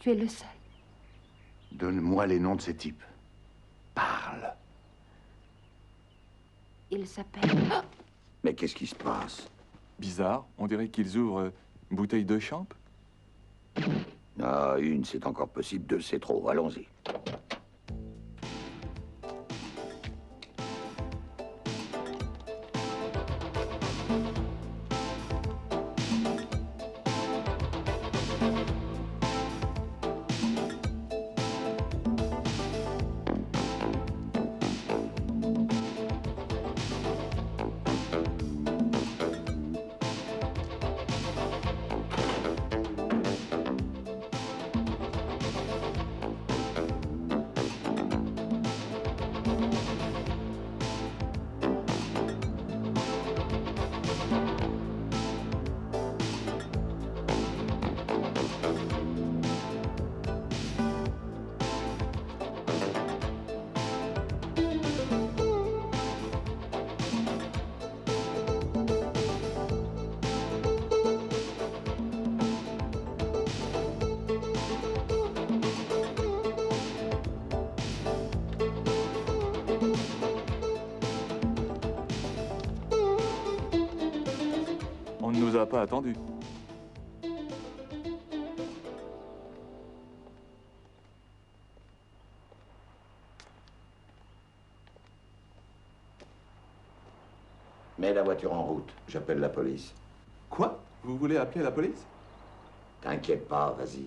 Tu es le seul. Donne-moi les noms de ces types. Parle. Il s'appelle... Oh! Mais qu'est-ce qui se passe? Bizarre, on dirait qu'ils ouvrent une bouteille de champ. Ah, 1, c'est encore possible, 2, c'est trop. Allons-y. On ne nous a pas attendus. Mets la voiture en route. J'appelle la police. Quoi? Vous voulez appeler la police? T'inquiète pas, vas-y.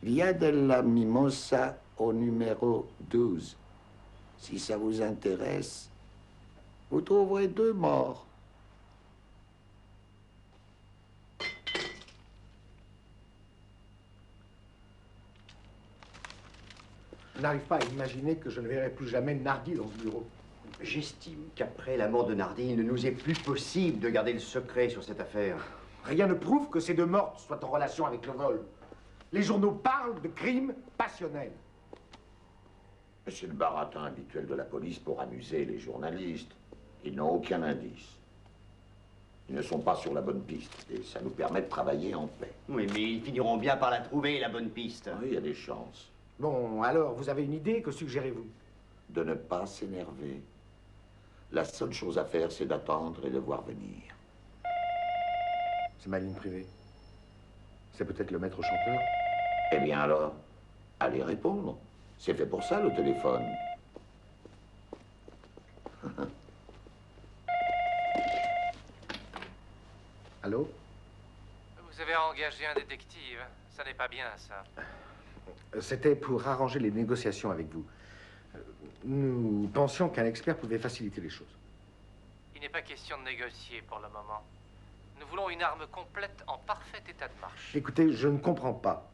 Via della Mimosa au numéro 12. Si ça vous intéresse, vous trouverez 2 morts. Je n'arrive pas à imaginer que je ne verrai plus jamais Nardi dans ce bureau. J'estime qu'après la mort de Nardi, il ne nous est plus possible de garder le secret sur cette affaire. Rien ne prouve que ces 2 meurtres soient en relation avec le vol. Les journaux parlent de crimes passionnels. C'est le baratin habituel de la police pour amuser les journalistes. Ils n'ont aucun indice. Ils ne sont pas sur la bonne piste et ça nous permet de travailler en paix. Oui, mais ils finiront bien par la trouver, la bonne piste. Oui, il y a des chances. Bon, alors, vous avez une idée? Que suggérez-vous? De ne pas s'énerver. La seule chose à faire, c'est d'attendre et de voir venir. C'est ma ligne privée. C'est peut-être le maître chanteur? Eh bien alors, allez répondre. C'est fait pour ça, le téléphone. Allô? Vous avez engagé un détective. Ça n'est pas bien, ça. C'était pour arranger les négociations avec vous. Nous pensions qu'un expert pouvait faciliter les choses. Il n'est pas question de négocier pour le moment. Nous voulons une arme complète en parfait état de marche. Écoutez, je ne comprends pas.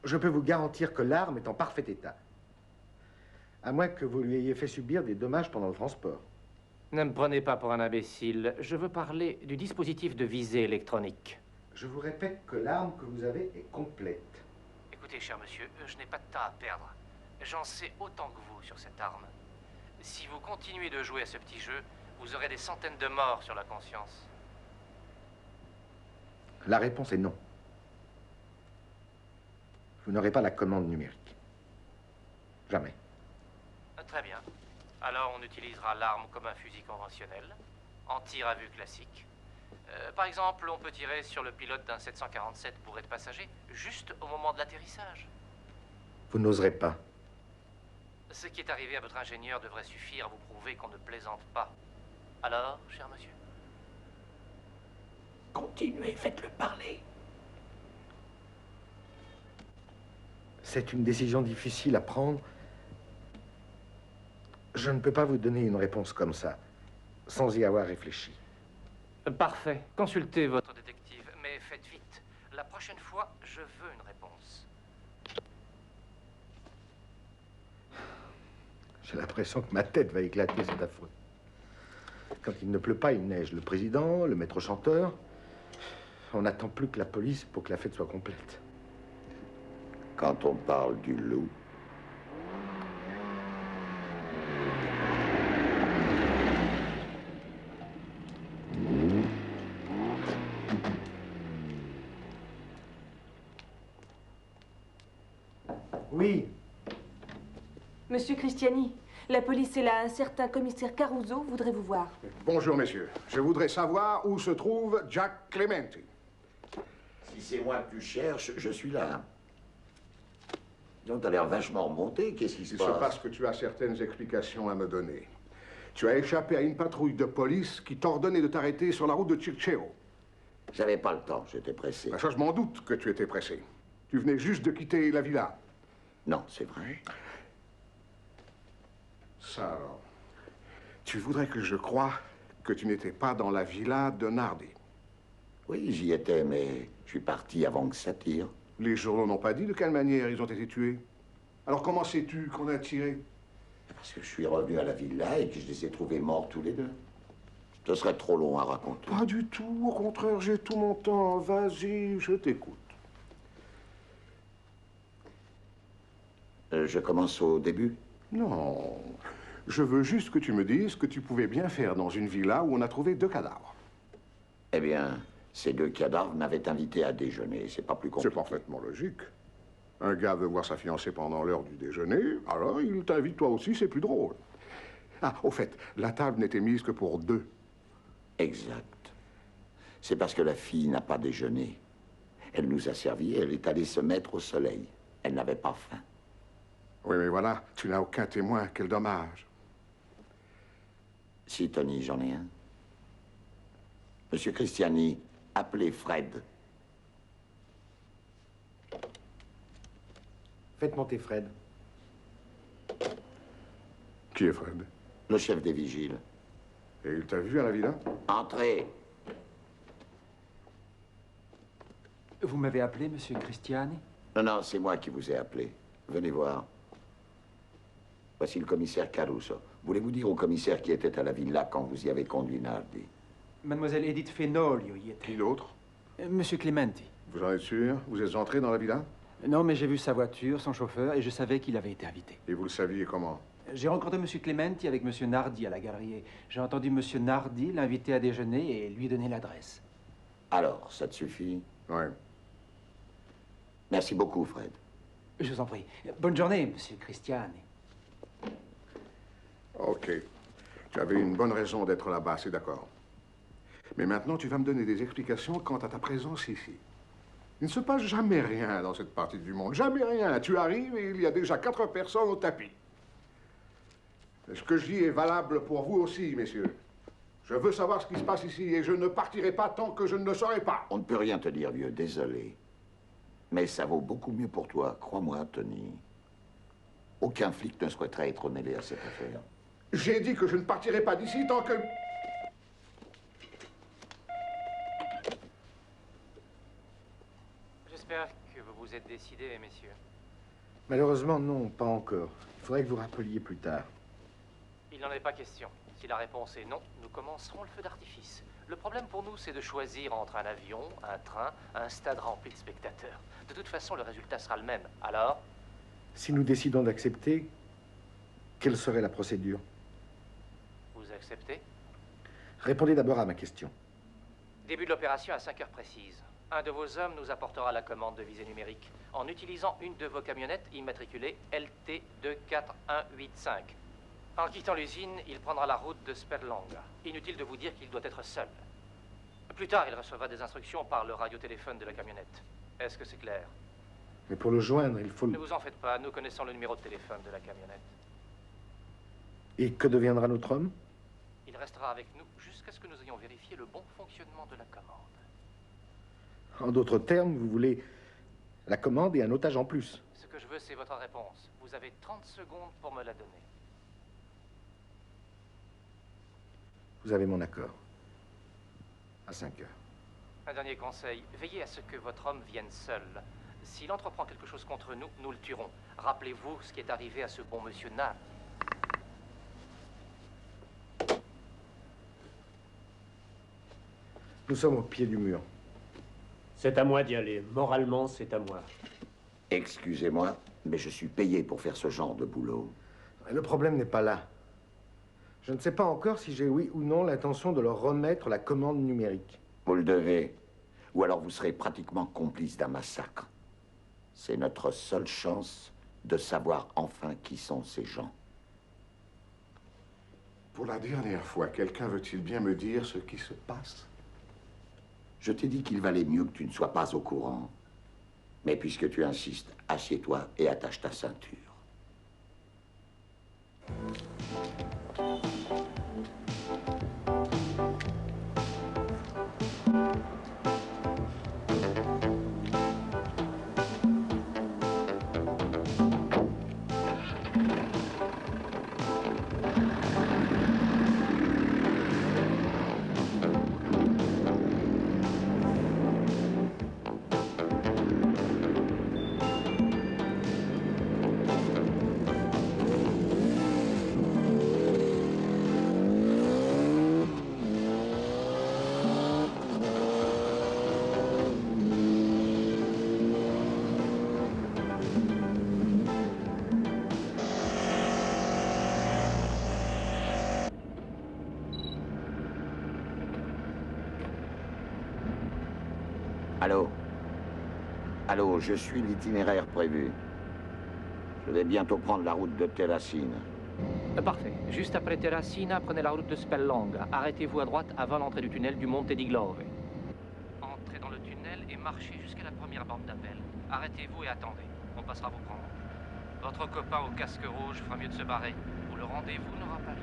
Je peux vous garantir que l'arme est en parfait état. À moins que vous lui ayez fait subir des dommages pendant le transport. Ne me prenez pas pour un imbécile. Je veux parler du dispositif de visée électronique. Je vous répète que l'arme que vous avez est complète. Écoutez, cher monsieur, je n'ai pas de temps à perdre. J'en sais autant que vous sur cette arme. Si vous continuez de jouer à ce petit jeu, vous aurez des centaines de morts sur la conscience. La réponse est non. Vous n'aurez pas la commande numérique. Jamais. Très bien. Alors on utilisera l'arme comme un fusil conventionnel, en tir à vue classique. Par exemple, on peut tirer sur le pilote d'un 747 bourré de passagers, juste au moment de l'atterrissage. Vous n'oserez pas. Ce qui est arrivé à votre ingénieur devrait suffire à vous prouver qu'on ne plaisante pas. Alors, cher monsieur? Continuez, faites-le parler. C'est une décision difficile à prendre. Je ne peux pas vous donner une réponse comme ça, sans y avoir réfléchi. Parfait. Consultez votre détective, mais faites vite. La prochaine fois, je veux une réponse. J'ai l'impression que ma tête va éclater, c'est affreux. Quand il ne pleut pas, il neige. Le président, le maître chanteur. On n'attend plus que la police pour que la fête soit complète. Quand on parle du loup, oui. Monsieur Cristiani, la police est là. Un certain commissaire Caruso voudrait vous voir. Bonjour, messieurs. Je voudrais savoir où se trouve Jack Clementi. si c'est moi que tu cherches, je suis là. Donc, t'as l'air vachement remonté. Qu'est-ce qui se passe? C'est parce que tu as certaines explications à me donner. Tu as échappé à une patrouille de police qui t'ordonnait de t'arrêter sur la route de Circeo. J'avais pas le temps, j'étais pressé. Ça, je m'en doute que tu étais pressé. Tu venais juste de quitter la villa. Non, c'est vrai. Ça alors. Tu voudrais que je croie que tu n'étais pas dans la villa de Nardi. Oui, j'y étais, mais je suis parti avant que ça tire. Les journaux n'ont pas dit de quelle manière ils ont été tués. Alors comment sais-tu qu'on a tiré? Parce que je suis revenu à la villa et que je les ai trouvés morts tous les deux. Ce serait trop long à raconter. Pas du tout. Au contraire, j'ai tout mon temps. Vas-y, je t'écoute. Je commence au début? Non. Je veux juste que tu me dises ce que tu pouvais bien faire dans une villa où on a trouvé 2 cadavres. Eh bien, ces 2 cadavres m'avaient invité à déjeuner. C'est pas plus compliqué. C'est parfaitement logique. Un gars veut voir sa fiancée pendant l'heure du déjeuner, alors il t'invite toi aussi, c'est plus drôle. Ah, au fait, la table n'était mise que pour 2. Exact. C'est parce que la fille n'a pas déjeuné. Elle nous a servi et elle est allée se mettre au soleil. Elle n'avait pas faim. Oui, mais voilà, tu n'as aucun témoin. Quel dommage. Si, Tony, j'en ai un. Monsieur Christiani, appelez Fred. Faites monter Fred. Qui est Fred? Le chef des vigiles. Et il t'a vu à la villa? Entrez. Vous m'avez appelé, monsieur Christiani? Non, non, c'est moi qui vous ai appelé. Venez voir. Voici le commissaire Caruso. Voulez-vous dire au commissaire qui était à la villa quand vous y avez conduit Nardi? Mademoiselle Edith Fenolio y était. Qui l'autre? Monsieur Clementi. Vous en êtes sûr? Vous êtes entré dans la villa? Non, mais j'ai vu sa voiture, son chauffeur, et je savais qu'il avait été invité. Et vous le saviez comment? J'ai rencontré monsieur Clementi avec monsieur Nardi à la galerie. J'ai entendu monsieur Nardi l'inviter à déjeuner et lui donner l'adresse. Alors, ça te suffit? Oui. Merci beaucoup, Fred. Je vous en prie. Bonne journée, monsieur Christiani. Ok. Tu avais une bonne raison d'être là-bas, c'est d'accord. Mais maintenant, tu vas me donner des explications quant à ta présence ici. Il ne se passe jamais rien dans cette partie du monde. Jamais rien. Tu arrives et il y a déjà 4 personnes au tapis. Et ce que je dis est valable pour vous aussi, messieurs. Je veux savoir ce qui se passe ici et je ne partirai pas tant que je ne le saurai pas. On ne peut rien te dire, vieux. Désolé. Mais ça vaut beaucoup mieux pour toi. Crois-moi, Tony. Aucun flic ne souhaiterait être mêlé à cette affaire. J'ai dit que je ne partirai pas d'ici tant que... J'espère que vous vous êtes décidés, messieurs. Malheureusement, non, pas encore. Il faudrait que vous rappeliez plus tard. Il n'en est pas question. Si la réponse est non, nous commencerons le feu d'artifice. Le problème pour nous, c'est de choisir entre un avion, un train, un stade rempli de spectateurs. De toute façon, le résultat sera le même. Alors? Si nous décidons d'accepter, quelle serait la procédure? Vous acceptez? Répondez d'abord à ma question. Début de l'opération à 5 heures précises. Un de vos hommes nous apportera la commande de visée numérique en utilisant une de vos camionnettes immatriculée LT24185. En quittant l'usine, il prendra la route de Sperlonga. Inutile de vous dire qu'il doit être seul. Plus tard, il recevra des instructions par le radiotéléphone de la camionnette. Est-ce que c'est clair? Mais pour le joindre, il faut... Ne vous en faites pas, nous connaissons le numéro de téléphone de la camionnette. Et que deviendra notre homme? Il restera avec nous jusqu'à ce que nous ayons vérifié le bon fonctionnement de la commande. En d'autres termes, vous voulez la commande et un otage en plus. Ce que je veux, c'est votre réponse. Vous avez 30 secondes pour me la donner. Vous avez mon accord. À 5 heures. Un dernier conseil, veillez à ce que votre homme vienne seul. S'il entreprend quelque chose contre nous, nous le tuerons. Rappelez-vous ce qui est arrivé à ce bon monsieur Nardi. Nous sommes au pied du mur. C'est à moi d'y aller. Moralement, c'est à moi. Excusez-moi, mais je suis payé pour faire ce genre de boulot. Le problème n'est pas là. Je ne sais pas encore si j'ai oui ou non l'intention de leur remettre la commande numérique. Vous le devez. Ou alors vous serez pratiquement complice d'un massacre. C'est notre seule chance de savoir enfin qui sont ces gens. Pour la dernière fois, quelqu'un veut-il bien me dire ce qui se passe? Je t'ai dit qu'il valait mieux que tu ne sois pas au courant. Mais puisque tu insistes, assieds-toi et attache ta ceinture. Allô? Allô, je suis l'itinéraire prévu. Je vais bientôt prendre la route de Terracine. Parfait. Juste après Terracina, prenez la route de Spellonga. Arrêtez-vous à droite avant l'entrée du tunnel du Monte di Glove. Entrez dans le tunnel et marchez jusqu'à la première borne d'appel. Arrêtez-vous et attendez. On passera vous prendre. Votre copain au casque rouge fera mieux de se barrer, ou le rendez-vous n'aura pas lieu.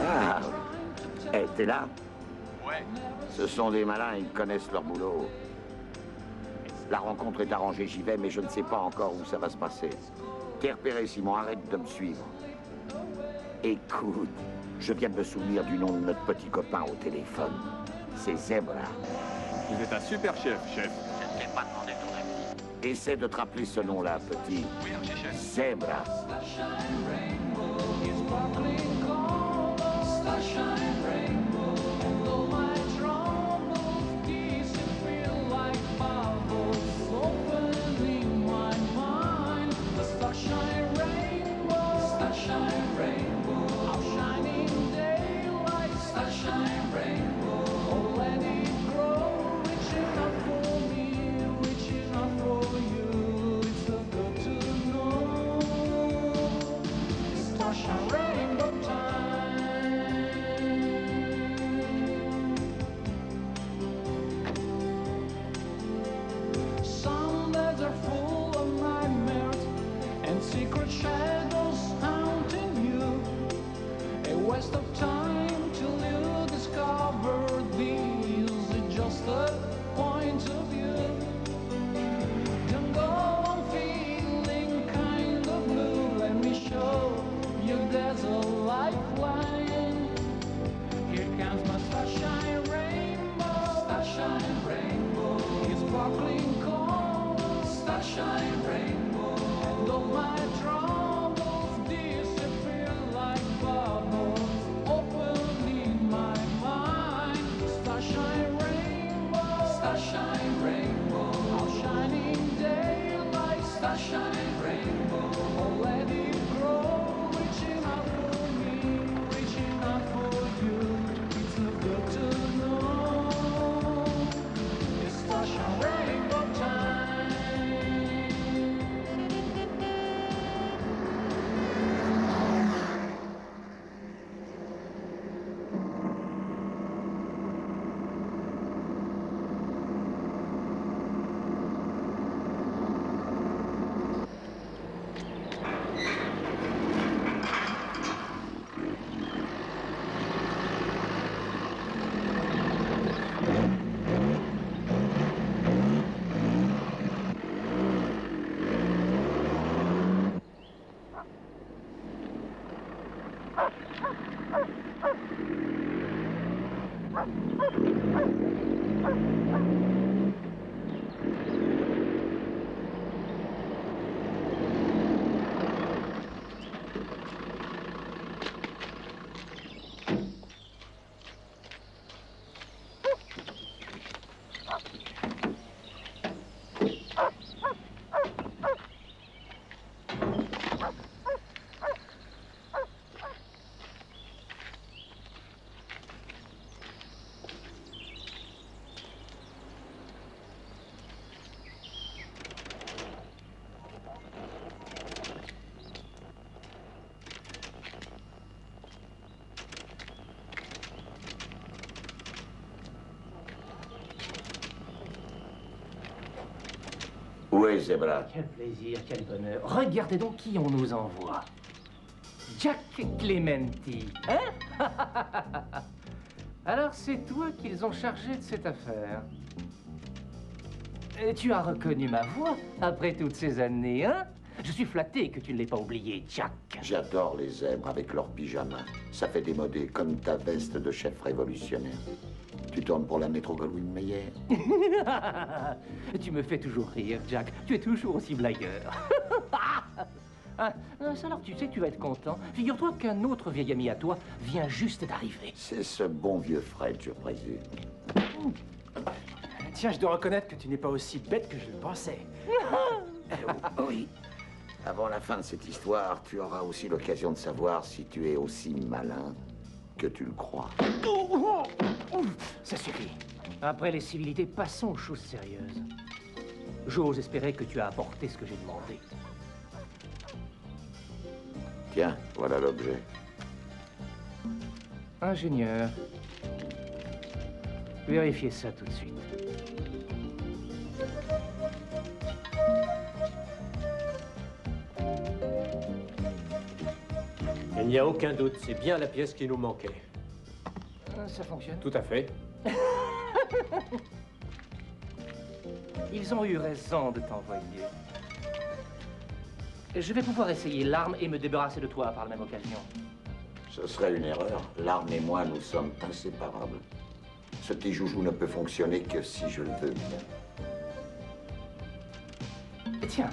Ah! Eh, t'es là? Ouais. Ce sont des malins, ils connaissent leur boulot. La rencontre est arrangée, j'y vais, mais je ne sais pas encore où ça va se passer. T'es repéré, Simon, arrête de me suivre. Écoute, je viens de me souvenir du nom de notre petit copain au téléphone. C'est Zebra. Vous êtes un super chef, chef. Je ne t'ai pas demandé ton avis. Essaie de te rappeler ce nom-là, petit. Oui, chef. Zebra. Où est Zebra? Quel plaisir, quel bonheur. Regardez donc qui on nous envoie. Jack Clementi, hein? Alors c'est toi qu'ils ont chargé de cette affaire. Et tu as reconnu ma voix après toutes ces années, hein? Je suis flatté que tu ne l'aies pas oublié, Jack. J'adore les zèbres avec leurs pyjamas. Ça fait démodé, comme ta veste de chef révolutionnaire. Tu tournes pour la Metro-Goldwyn-Mayer? Tu me fais toujours rire, Jack. Tu es toujours aussi blagueur. Alors tu sais, tu vas être content. Figure-toi qu'un autre vieil ami à toi vient juste d'arriver. C'est ce bon vieux Fred, je présume. Tiens, je dois reconnaître que tu n'es pas aussi bête que je le pensais. Oui. Avant la fin de cette histoire, tu auras aussi l'occasion de savoir si tu es aussi malin que tu le crois. Ça suffit. Après les civilités, passons aux choses sérieuses. J'ose espérer que tu as apporté ce que j'ai demandé. Tiens, voilà l'objet. Ingénieur. Vérifiez ça tout de suite. Il n'y a aucun doute, c'est bien la pièce qui nous manquait. Ça fonctionne? Tout à fait. Ils ont eu raison de t'envoyer. Je vais pouvoir essayer l'arme et me débarrasser de toi par la même occasion. Ce serait une erreur. L'arme et moi, nous sommes inséparables. Ce petit joujou ne peut fonctionner que si je le veux bien. Tiens,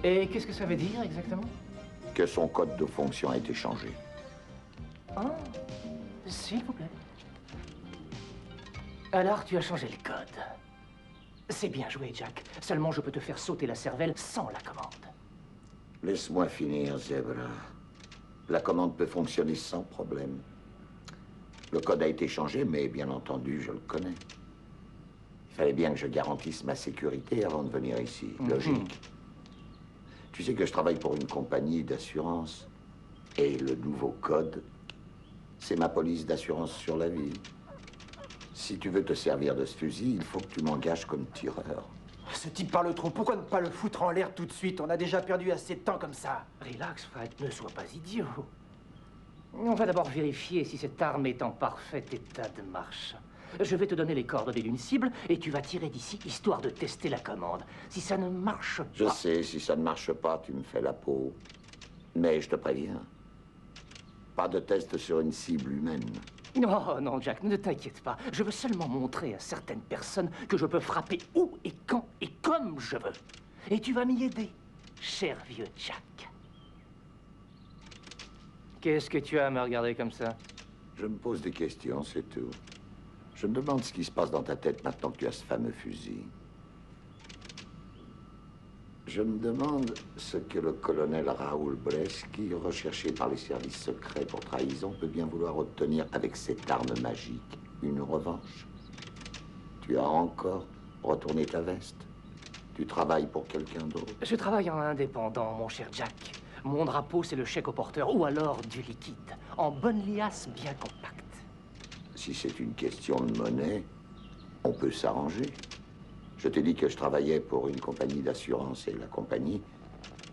et qu'est-ce que ça veut dire exactement? Que son code de fonction a été changé. Oh, s'il vous plaît. Alors, tu as changé le code. C'est bien joué, Jack. Seulement, je peux te faire sauter la cervelle sans la commande. Laisse-moi finir, Zebra. La commande peut fonctionner sans problème. Le code a été changé, mais bien entendu, je le connais. Il fallait bien que je garantisse ma sécurité avant de venir ici. Logique. Tu sais que je travaille pour une compagnie d'assurance. Et le nouveau code, c'est ma police d'assurance sur la vie. Si tu veux te servir de ce fusil, il faut que tu m'engages comme tireur. Ce type parle trop. Pourquoi ne pas le foutre en l'air tout de suite? On a déjà perdu assez de temps comme ça. Relax, Fred, ne sois pas idiot. On va d'abord vérifier si cette arme est en parfait état de marche. Je vais te donner les coordonnées d'une cible et tu vas tirer d'ici, histoire de tester la commande. Si ça ne marche pas... Je sais, si ça ne marche pas, tu me fais la peau. Mais je te préviens, pas de test sur une cible humaine. Non, non, Jack, ne t'inquiète pas. Je veux seulement montrer à certaines personnes que je peux frapper où et quand et comme je veux. Et tu vas m'y aider, cher vieux Jack. Qu'est-ce que tu as à me regarder comme ça? Je me pose des questions, c'est tout. Je me demande ce qui se passe dans ta tête maintenant que tu as ce fameux fusil. Je me demande ce que le colonel Raoul Bresky, recherché par les services secrets pour trahison, peut bien vouloir obtenir avec cette arme magique. Une revanche. Tu as encore retourné ta veste? Tu travailles pour quelqu'un d'autre? Je travaille en indépendant, mon cher Jack. Mon drapeau, c'est le chèque au porteur, ou alors du liquide, en bonne liasse bien compacte. Si c'est une question de monnaie, on peut s'arranger. Je t'ai dit que je travaillais pour une compagnie d'assurance et la compagnie,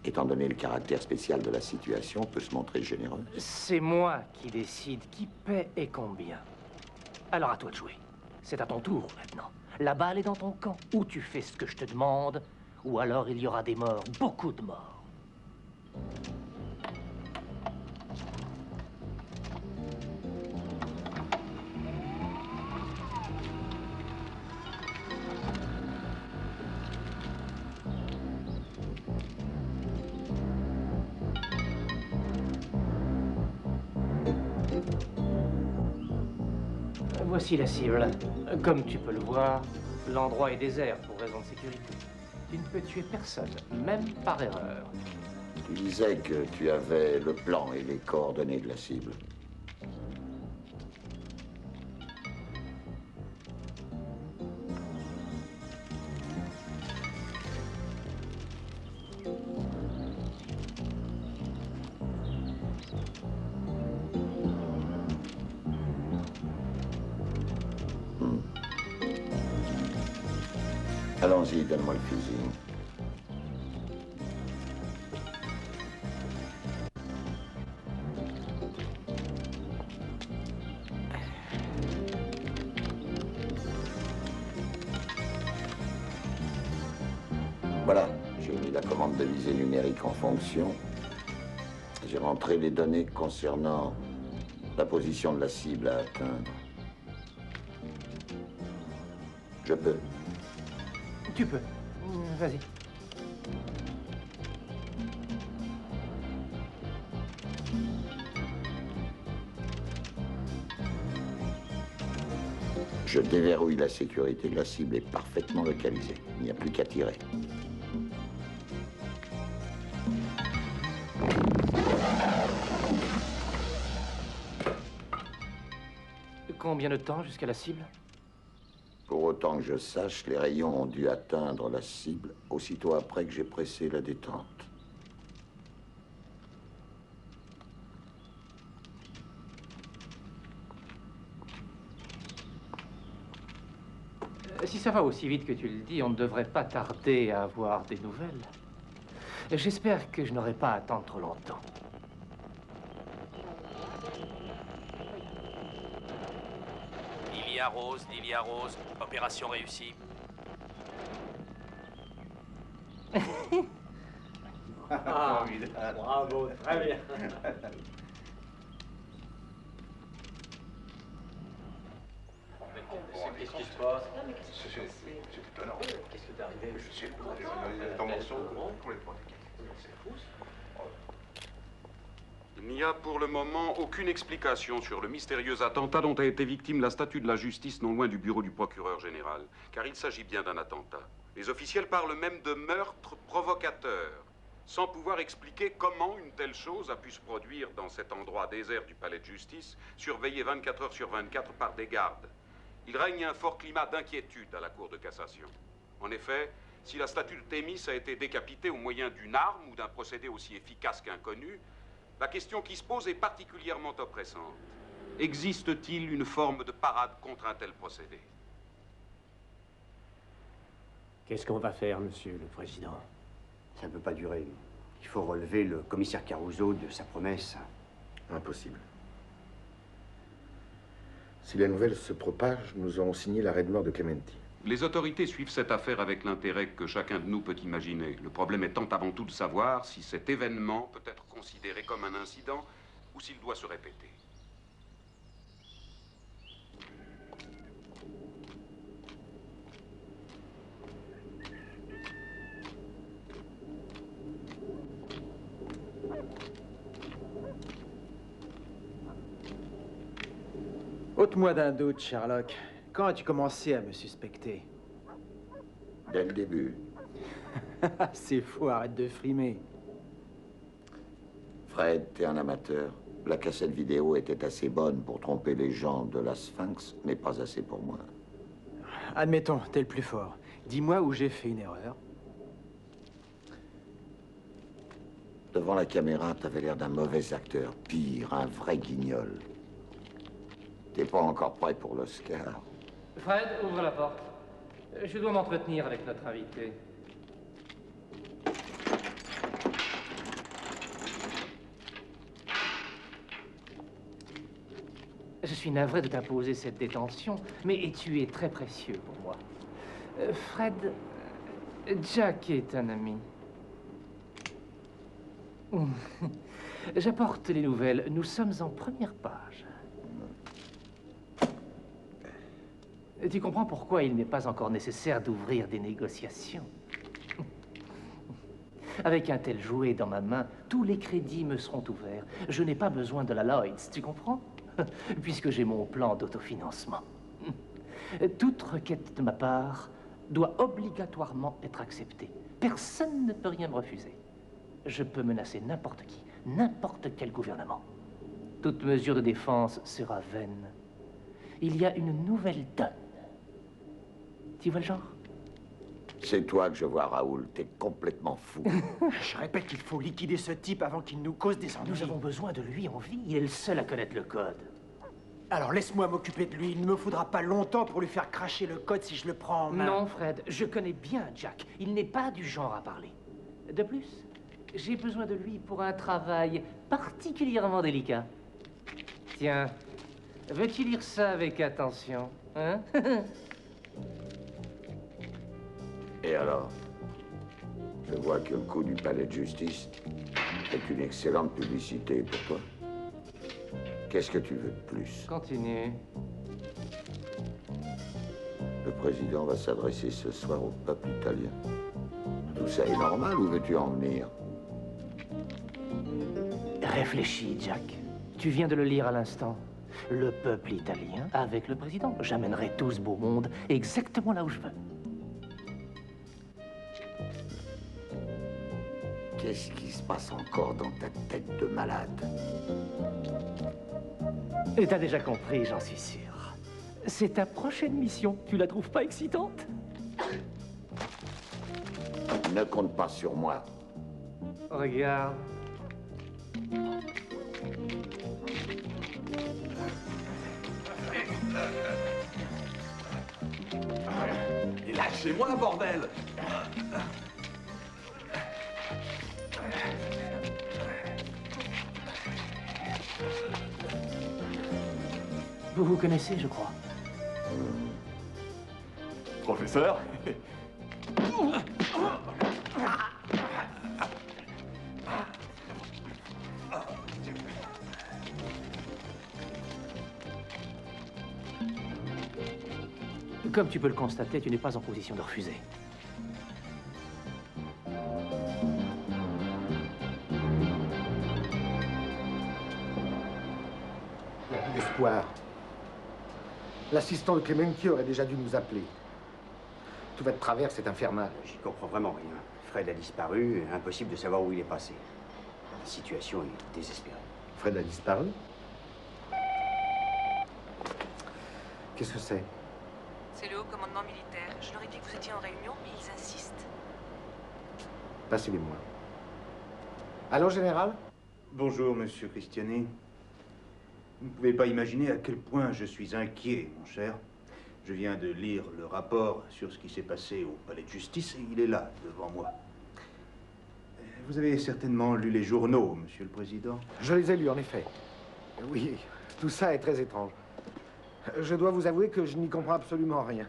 étant donné le caractère spécial de la situation, peut se montrer généreuse. C'est moi qui décide qui paie et combien. Alors à toi de jouer. C'est à ton tour maintenant. La balle est dans ton camp. Ou tu fais ce que je te demande, ou alors il y aura des morts, beaucoup de morts. Voici la cible. Comme tu peux le voir, l'endroit est désert pour raison de sécurité. Tu ne peux tuer personne, même par erreur. Tu disais que tu avais le plan et les coordonnées de la cible. Allons-y, donne-moi le fusil. Voilà, j'ai mis la commande de visée numérique en fonction. J'ai rentré les données concernant la position de la cible à atteindre. Je peux. Tu peux. Vas-y. Je déverrouille la sécurité. La cible est parfaitement localisée. Il n'y a plus qu'à tirer. combien de temps jusqu'à la cible? Pour autant que je sache, les rayons ont dû atteindre la cible aussitôt après que j'ai pressé la détente. Si ça va aussi vite que tu le dis, on ne devrait pas tarder à avoir des nouvelles. J'espère que je n'aurai pas à attendre trop longtemps. Lilia Rose, opération réussie. Ah, bravo, très bien. Qu'est-ce qui se passe? C'est étonnant. Qu'est-ce qui t'est arrivé? Je sais pas. Dans mon son, complètement décalé. C'est fou, ça. Il n'y a pour le moment aucune explication sur le mystérieux attentat dont a été victime la statue de la justice non loin du bureau du procureur général, car il s'agit bien d'un attentat. Les officiels parlent même de meurtre provocateur, sans pouvoir expliquer comment une telle chose a pu se produire dans cet endroit désert du palais de justice, surveillé 24 heures sur 24 par des gardes. Il règne un fort climat d'inquiétude à la Cour de cassation. En effet, si la statue de Thémis a été décapitée au moyen d'une arme ou d'un procédé aussi efficace qu'inconnu, la question qui se pose est particulièrement oppressante. Existe-t-il une forme de parade contre un tel procédé? Qu'est-ce qu'on va faire, monsieur le président? Ça ne peut pas durer. Il faut relever le commissaire Caruso de sa promesse. Impossible. Si la nouvelle se propage, nous aurons signé l'arrêt de mort de Clementi. Les autorités suivent cette affaire avec l'intérêt que chacun de nous peut imaginer. Le problème étant avant tout de savoir si cet événement peut être considéré comme un incident ou s'il doit se répéter. Ôte-moi d'un doute, Sherlock. Quand as-tu commencé à me suspecter? Dès le début. C'est faux, arrête de frimer. Fred, t'es un amateur. La cassette vidéo était assez bonne pour tromper les gens de la Sphinx, mais pas assez pour moi. Admettons, t'es le plus fort. Dis-moi où j'ai fait une erreur. Devant la caméra, t'avais l'air d'un mauvais acteur. Pire, un vrai guignol. T'es pas encore prêt pour l'Oscar. Fred, ouvre la porte. Je dois m'entretenir avec notre invité. Je suis navré de t'imposer cette détention, mais tu es très précieux pour moi. Fred, Jack est un ami. J'apporte les nouvelles. Nous sommes en première page. Tu comprends pourquoi il n'est pas encore nécessaire d'ouvrir des négociations. Avec un tel jouet dans ma main, tous les crédits me seront ouverts. Je n'ai pas besoin de la Lloyds, tu comprends? Puisque j'ai mon plan d'autofinancement. Toute requête de ma part doit obligatoirement être acceptée. Personne ne peut rien me refuser. Je peux menacer n'importe qui, n'importe quel gouvernement. Toute mesure de défense sera vaine. Il y a une nouvelle donne. Tu vois le genre? C'est toi que je vois, Raoul. T'es complètement fou. Je répète qu'il faut liquider ce type avant qu'il nous cause des ennuis. Nous avons besoin de lui en vie. Il est le seul à connaître le code. Alors laisse-moi m'occuper de lui. Il ne me faudra pas longtemps pour lui faire cracher le code si je le prends en main. Non, Fred, je connais bien Jack. Il n'est pas du genre à parler. De plus, j'ai besoin de lui pour un travail particulièrement délicat. Tiens, veux-tu lire ça avec attention, hein? Et alors? Je vois que le coup du palais de justice est une excellente publicité pour toi. Qu'est-ce que tu veux de plus? Continue. Le président va s'adresser ce soir au peuple italien. Tout ça est normal, où veux-tu en venir? Réfléchis, Jack. Tu viens de le lire à l'instant. Le peuple italien avec le président. J'amènerai tout ce beau monde exactement là où je veux. Qu'est-ce qui se passe encore dans ta tête de malade? Et t'as déjà compris, j'en suis sûr. C'est ta prochaine mission. Tu la trouves pas excitante? Ne compte pas sur moi. Regarde. Et lâchez-moi, bordel! Vous vous connaissez, je crois. Professeur? Comme tu peux le constater, tu n'es pas en position de refuser. Espoir. L'assistant de Clémenti aurait déjà dû nous appeler. Tout va de travers, c'est infernal. J'y comprends vraiment rien. Fred a disparu, impossible de savoir où il est passé. La situation est désespérée. Fred a disparu? Qu'est-ce que c'est? C'est le haut commandement militaire. Je leur ai dit que vous étiez en réunion, mais ils insistent. Passez-les-moi. Allô, général? Bonjour, monsieur Christiani. Vous ne pouvez pas imaginer à quel point je suis inquiet, mon cher. Je viens de lire le rapport sur ce qui s'est passé au palais de justice et il est là, devant moi. Vous avez certainement lu les journaux, monsieur le président. Je les ai lus, en effet. Oui, tout ça est très étrange. Je dois vous avouer que je n'y comprends absolument rien.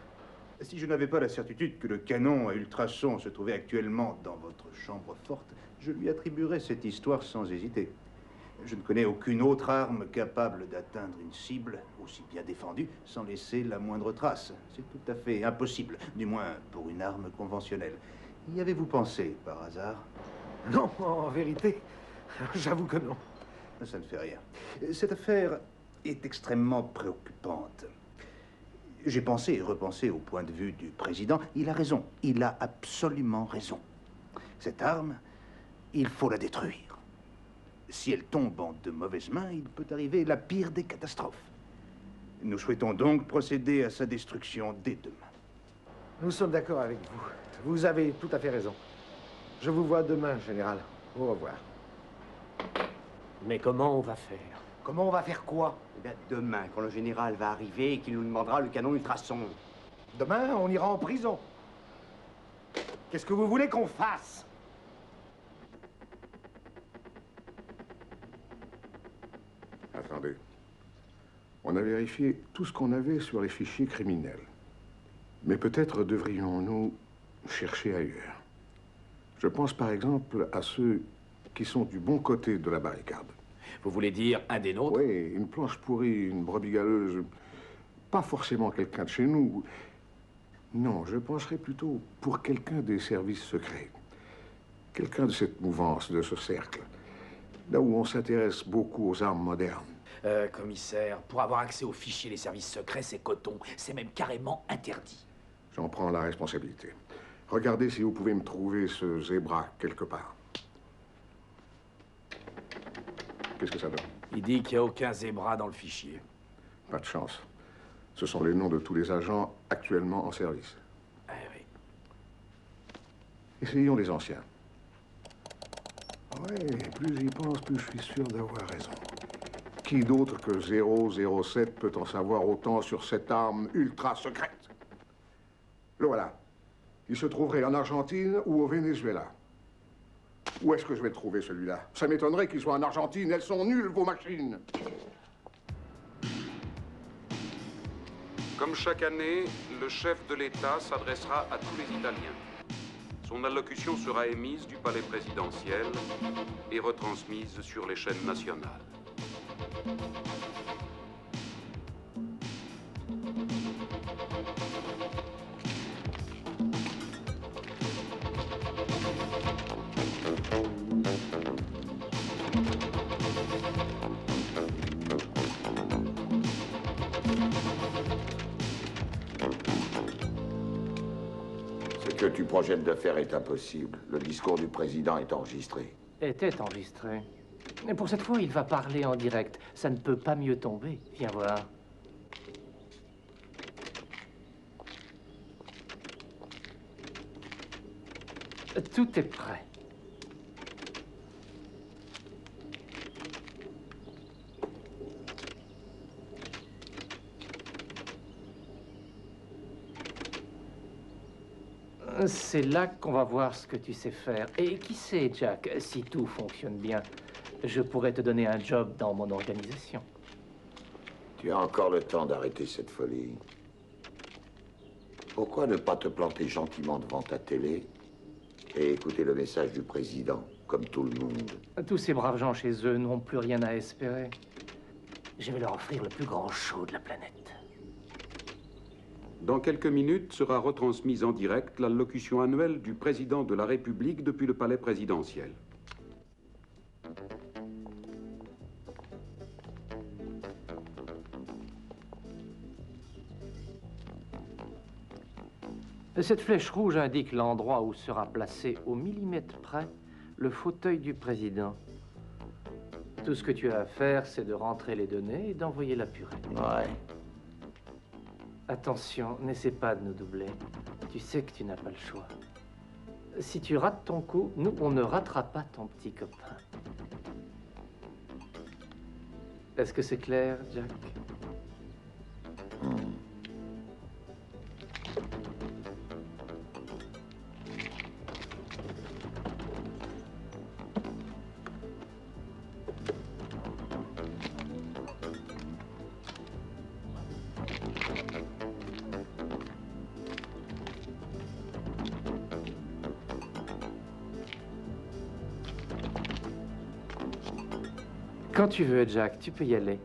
Si je n'avais pas la certitude que le canon à ultrasons se trouvait actuellement dans votre chambre forte, je lui attribuerais cette histoire sans hésiter. Je ne connais aucune autre arme capable d'atteindre une cible aussi bien défendue sans laisser la moindre trace. C'est tout à fait impossible, du moins pour une arme conventionnelle. Y avez-vous pensé, par hasard? Non, en vérité, j'avoue que non. Ça ne fait rien. Cette affaire est extrêmement préoccupante. J'ai pensé et repensé au point de vue du président. Il a raison. Il a absolument raison. Cette arme, il faut la détruire. Si elle tombe en de mauvaises mains, il peut arriver la pire des catastrophes. Nous souhaitons donc procéder à sa destruction dès demain. Nous sommes d'accord avec vous. Vous avez tout à fait raison. Je vous vois demain, général. Au revoir. Mais comment on va faire? Comment on va faire quoi? Eh bien, demain, quand le général va arriver et qu'il nous demandera le canon ultrason. Demain, on ira en prison. Qu'est-ce que vous voulez qu'on fasse? Attendez. On a vérifié tout ce qu'on avait sur les fichiers criminels. Mais peut-être devrions-nous chercher ailleurs. Je pense par exemple à ceux qui sont du bon côté de la barricade. Vous voulez dire un des nôtres? Oui, une planche pourrie, une brebis galeuse. Pas forcément quelqu'un de chez nous. Non, je penserais plutôt pour quelqu'un des services secrets. Quelqu'un de cette mouvance, de ce cercle. Là où on s'intéresse beaucoup aux armes modernes. Commissaire, pour avoir accès aux fichiers des services secrets, c'est coton. C'est même carrément interdit. J'en prends la responsabilité. Regardez si vous pouvez me trouver ce zébra quelque part. Qu'est-ce que ça donne? Il dit qu'il n'y a aucun zébra dans le fichier. Pas de chance. Ce sont les noms de tous les agents actuellement en service. Eh oui. Essayons les anciens. Oui, plus j'y pense, plus je suis sûr d'avoir raison. Qui d'autre que 007 peut en savoir autant sur cette arme ultra secrète? Le voilà. Il se trouverait en Argentine ou au Venezuela. Où est-ce que je vais le trouver, celui-là? Ça m'étonnerait qu'il soit en Argentine. Elles sont nulles, vos machines. Comme chaque année, le chef de l'État s'adressera à tous les Italiens. Son allocution sera émise du palais présidentiel et retransmise sur les chaînes nationales. Ce que tu projettes de faire est impossible. Le discours du président est enregistré. Était enregistré. Mais pour cette fois, il va parler en direct. Ça ne peut pas mieux tomber. Viens voir. Tout est prêt. C'est là qu'on va voir ce que tu sais faire. Et qui sait, Jack, si tout fonctionne bien, je pourrais te donner un job dans mon organisation. Tu as encore le temps d'arrêter cette folie. Pourquoi ne pas te planter gentiment devant ta télé et écouter le message du président, comme tout le monde? Tous ces braves gens chez eux n'ont plus rien à espérer. Je vais leur offrir le plus grand show de la planète. Dans quelques minutes sera retransmise en direct l'allocution annuelle du président de la République depuis le palais présidentiel. Cette flèche rouge indique l'endroit où sera placé au millimètre près le fauteuil du président. Tout ce que tu as à faire, c'est de rentrer les données et d'envoyer la purée. Ouais. Attention, n'essaie pas de nous doubler. Tu sais que tu n'as pas le choix. Si tu rates ton coup, nous, on ne ratera pas ton petit copain. Est-ce que c'est clair, Jack? Quand tu veux, Jack, tu peux y aller.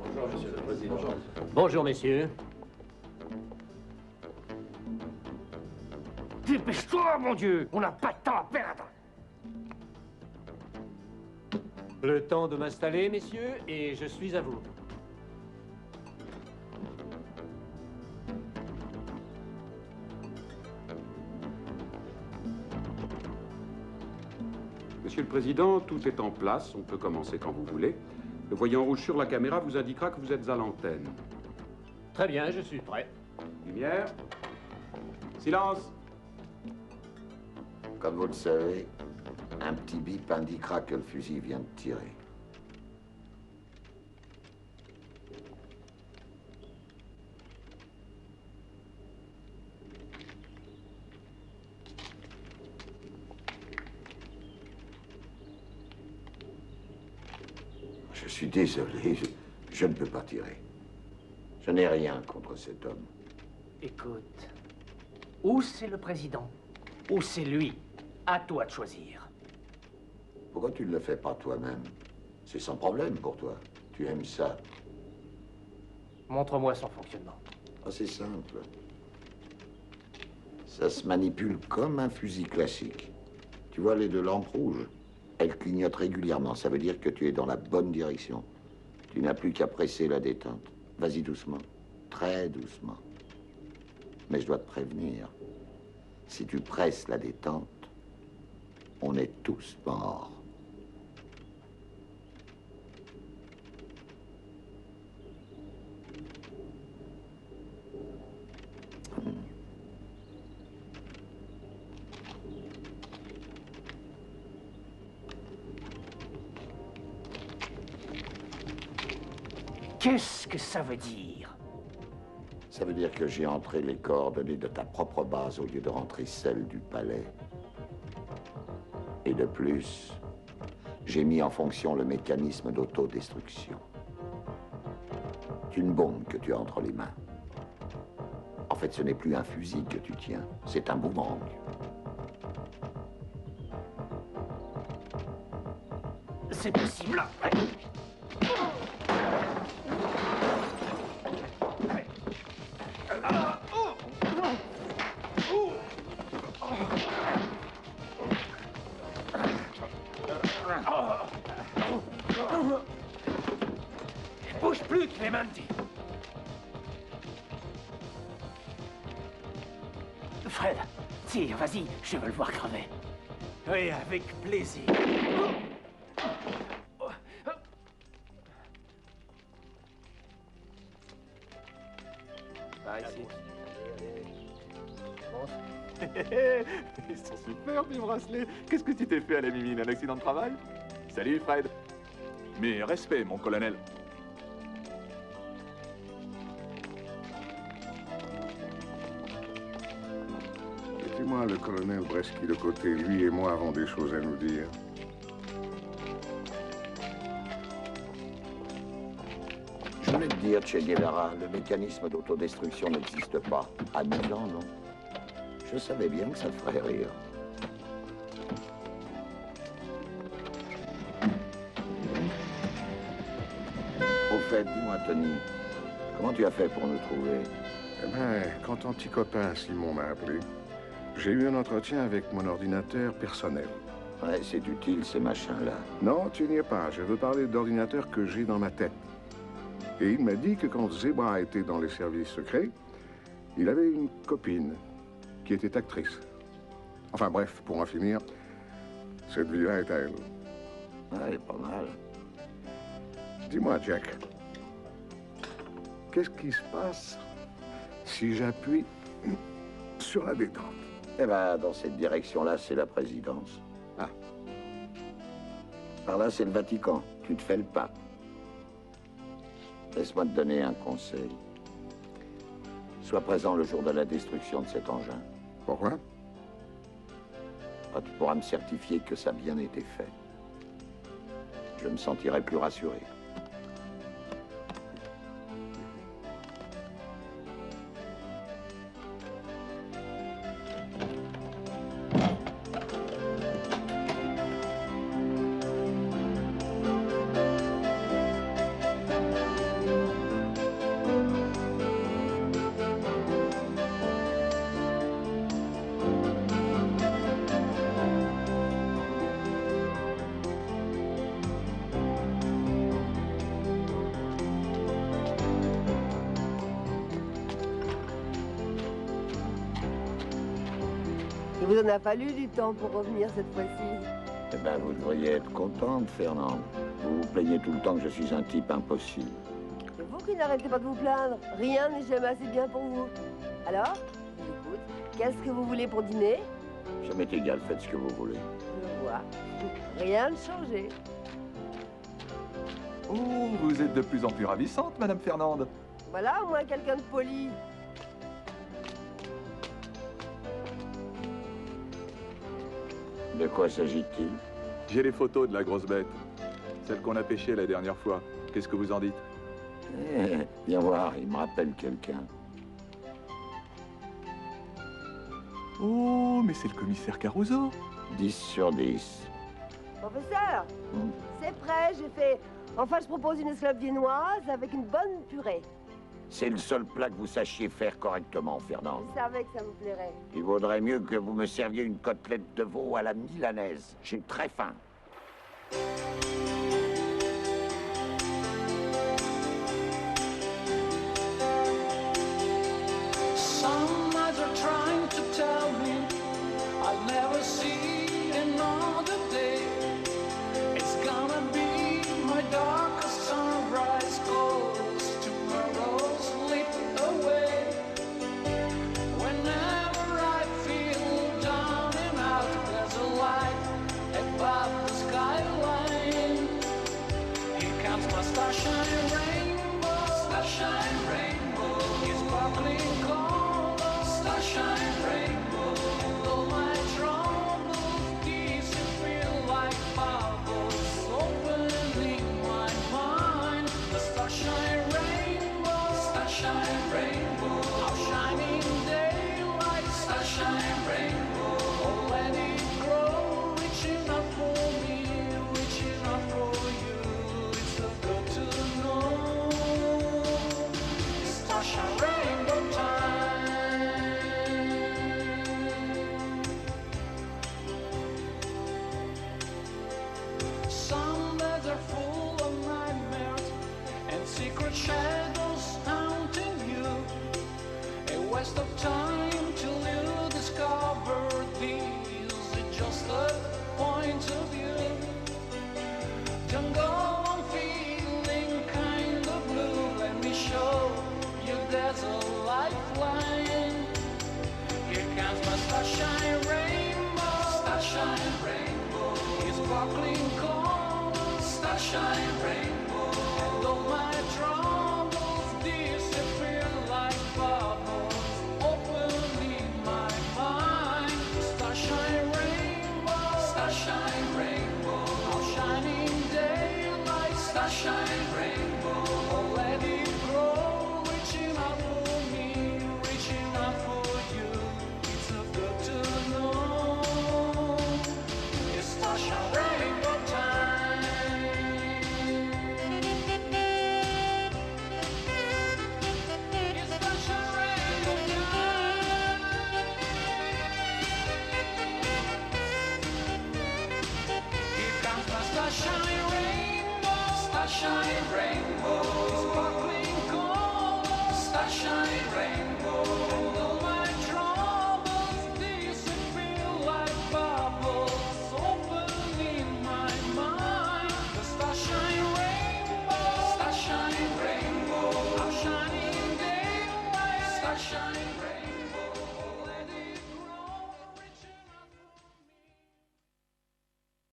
Bonjour, Monsieur le Président. Bonjour, messieurs. Dépêche-toi, mon Dieu! On n'a pas de temps à perdre! Le temps de m'installer, messieurs, et je suis à vous. Monsieur le Président, tout est en place. On peut commencer quand vous voulez. Le voyant rouge sur la caméra vous indiquera que vous êtes à l'antenne. Très bien, je suis prêt. Lumière. Silence. Comme vous le savez, un petit bip indiquera que le fusil vient de tirer. Je suis désolé, je ne peux pas tirer. Je n'ai rien contre cet homme. Écoute, ou c'est le président, ou c'est lui. À toi de choisir. Pourquoi tu ne le fais pas toi-même? C'est sans problème pour toi. Tu aimes ça. Montre-moi son fonctionnement. Ah, c'est simple. Ça se manipule comme un fusil classique. Tu vois les deux lampes rouges? Elles clignotent régulièrement. Ça veut dire que tu es dans la bonne direction. Tu n'as plus qu'à presser la détente. Vas-y doucement. Très doucement. Mais je dois te prévenir. Si tu presses la détente, on est tous morts. Qu'est-ce que ça veut dire? Ça veut dire que j'ai entré les coordonnées de ta propre base au lieu de rentrer celles du palais. Et de plus, j'ai mis en fonction le mécanisme d'autodestruction. C'est une bombe que tu as entre les mains. En fait, ce n'est plus un fusil que tu tiens, c'est un boomerang. C'est possible. Bouge plus, Clémenti. Fred, tire, vas-y, je veux le voir crever. Oui, avec plaisir. Par ici. Ils sont super, mes bracelets. Qu'est-ce que tu t'es fait à la mimine? Un accident de travail? Salut, Fred. Mes respects, mon colonel. Mettez-moi le colonel Bresky de côté. Lui et moi avons des choses à nous dire. Je voulais te dire, Che Guevara, le mécanisme d'autodestruction n'existe pas. Amusant, non? Je savais bien que ça te ferait rire. Au fait, dis-moi, Tony, comment tu as fait pour nous trouver? Eh bien, quand ton petit copain Simon m'a appelé, j'ai eu un entretien avec mon ordinateur personnel. Ouais, c'est utile, ces machins-là. Non, tu n'y es pas. Je veux parler d'ordinateur que j'ai dans ma tête. Et il m'a dit que quand Zebra était dans les services secrets, il avait une copine qui était actrice. Enfin bref, pour en finir, cette vie-là est à elle. Ouais, elle est pas mal. Dis-moi, Jack, qu'est-ce qui se passe si j'appuie sur la détente? Eh ben, dans cette direction-là, c'est la présidence. Ah. Par là, c'est le Vatican. Tu te fais le pas. Laisse-moi te donner un conseil. Sois présent le jour de la destruction de cet engin. Pourquoi? Tu pourras me certifier que ça a bien été fait. Je me sentirai plus rassuré. Il vous en a fallu du temps pour revenir cette fois-ci. Eh ben, vous devriez être contente, Fernande. Vous vous plaignez tout le temps que je suis un type impossible. C'est vous qui n'arrêtez pas de vous plaindre. Rien n'est jamais assez bien pour vous. Alors, je vous écoute. Qu'est-ce que vous voulez pour dîner? Ça m'est égal, faites ce que vous voulez. Je vois. Rien de changé. Oh, vous êtes de plus en plus ravissante, Madame Fernande. Voilà, au moins quelqu'un de poli. De quoi s'agit-il? J'ai les photos de la grosse bête. Celle qu'on a pêchée la dernière fois. Qu'est-ce que vous en dites? Viens voir, il me rappelle quelqu'un. Oh, mais c'est le commissaire Caruso. 10 sur 10. Professeur, c'est prêt, j'ai fait... Enfin, je propose une escalope viennoise avec une bonne purée. C'est le seul plat que vous sachiez faire correctement, Fernande. Je savais que ça vous plairait. Il vaudrait mieux que vous me serviez une côtelette de veau à la milanaise. J'ai très faim. Some eyes are trying to tell me I'll never see another day. It's gonna be my darkest sunrise goes tomorrow's lit away. Whenever I feel down and out, there's a light above the skyline. Here comes my starshine rainbow, starshine rainbow, is sparkling gold. Starshine rainbow, and all my troubles sparkling corn, starshine rainbow, and all my troubles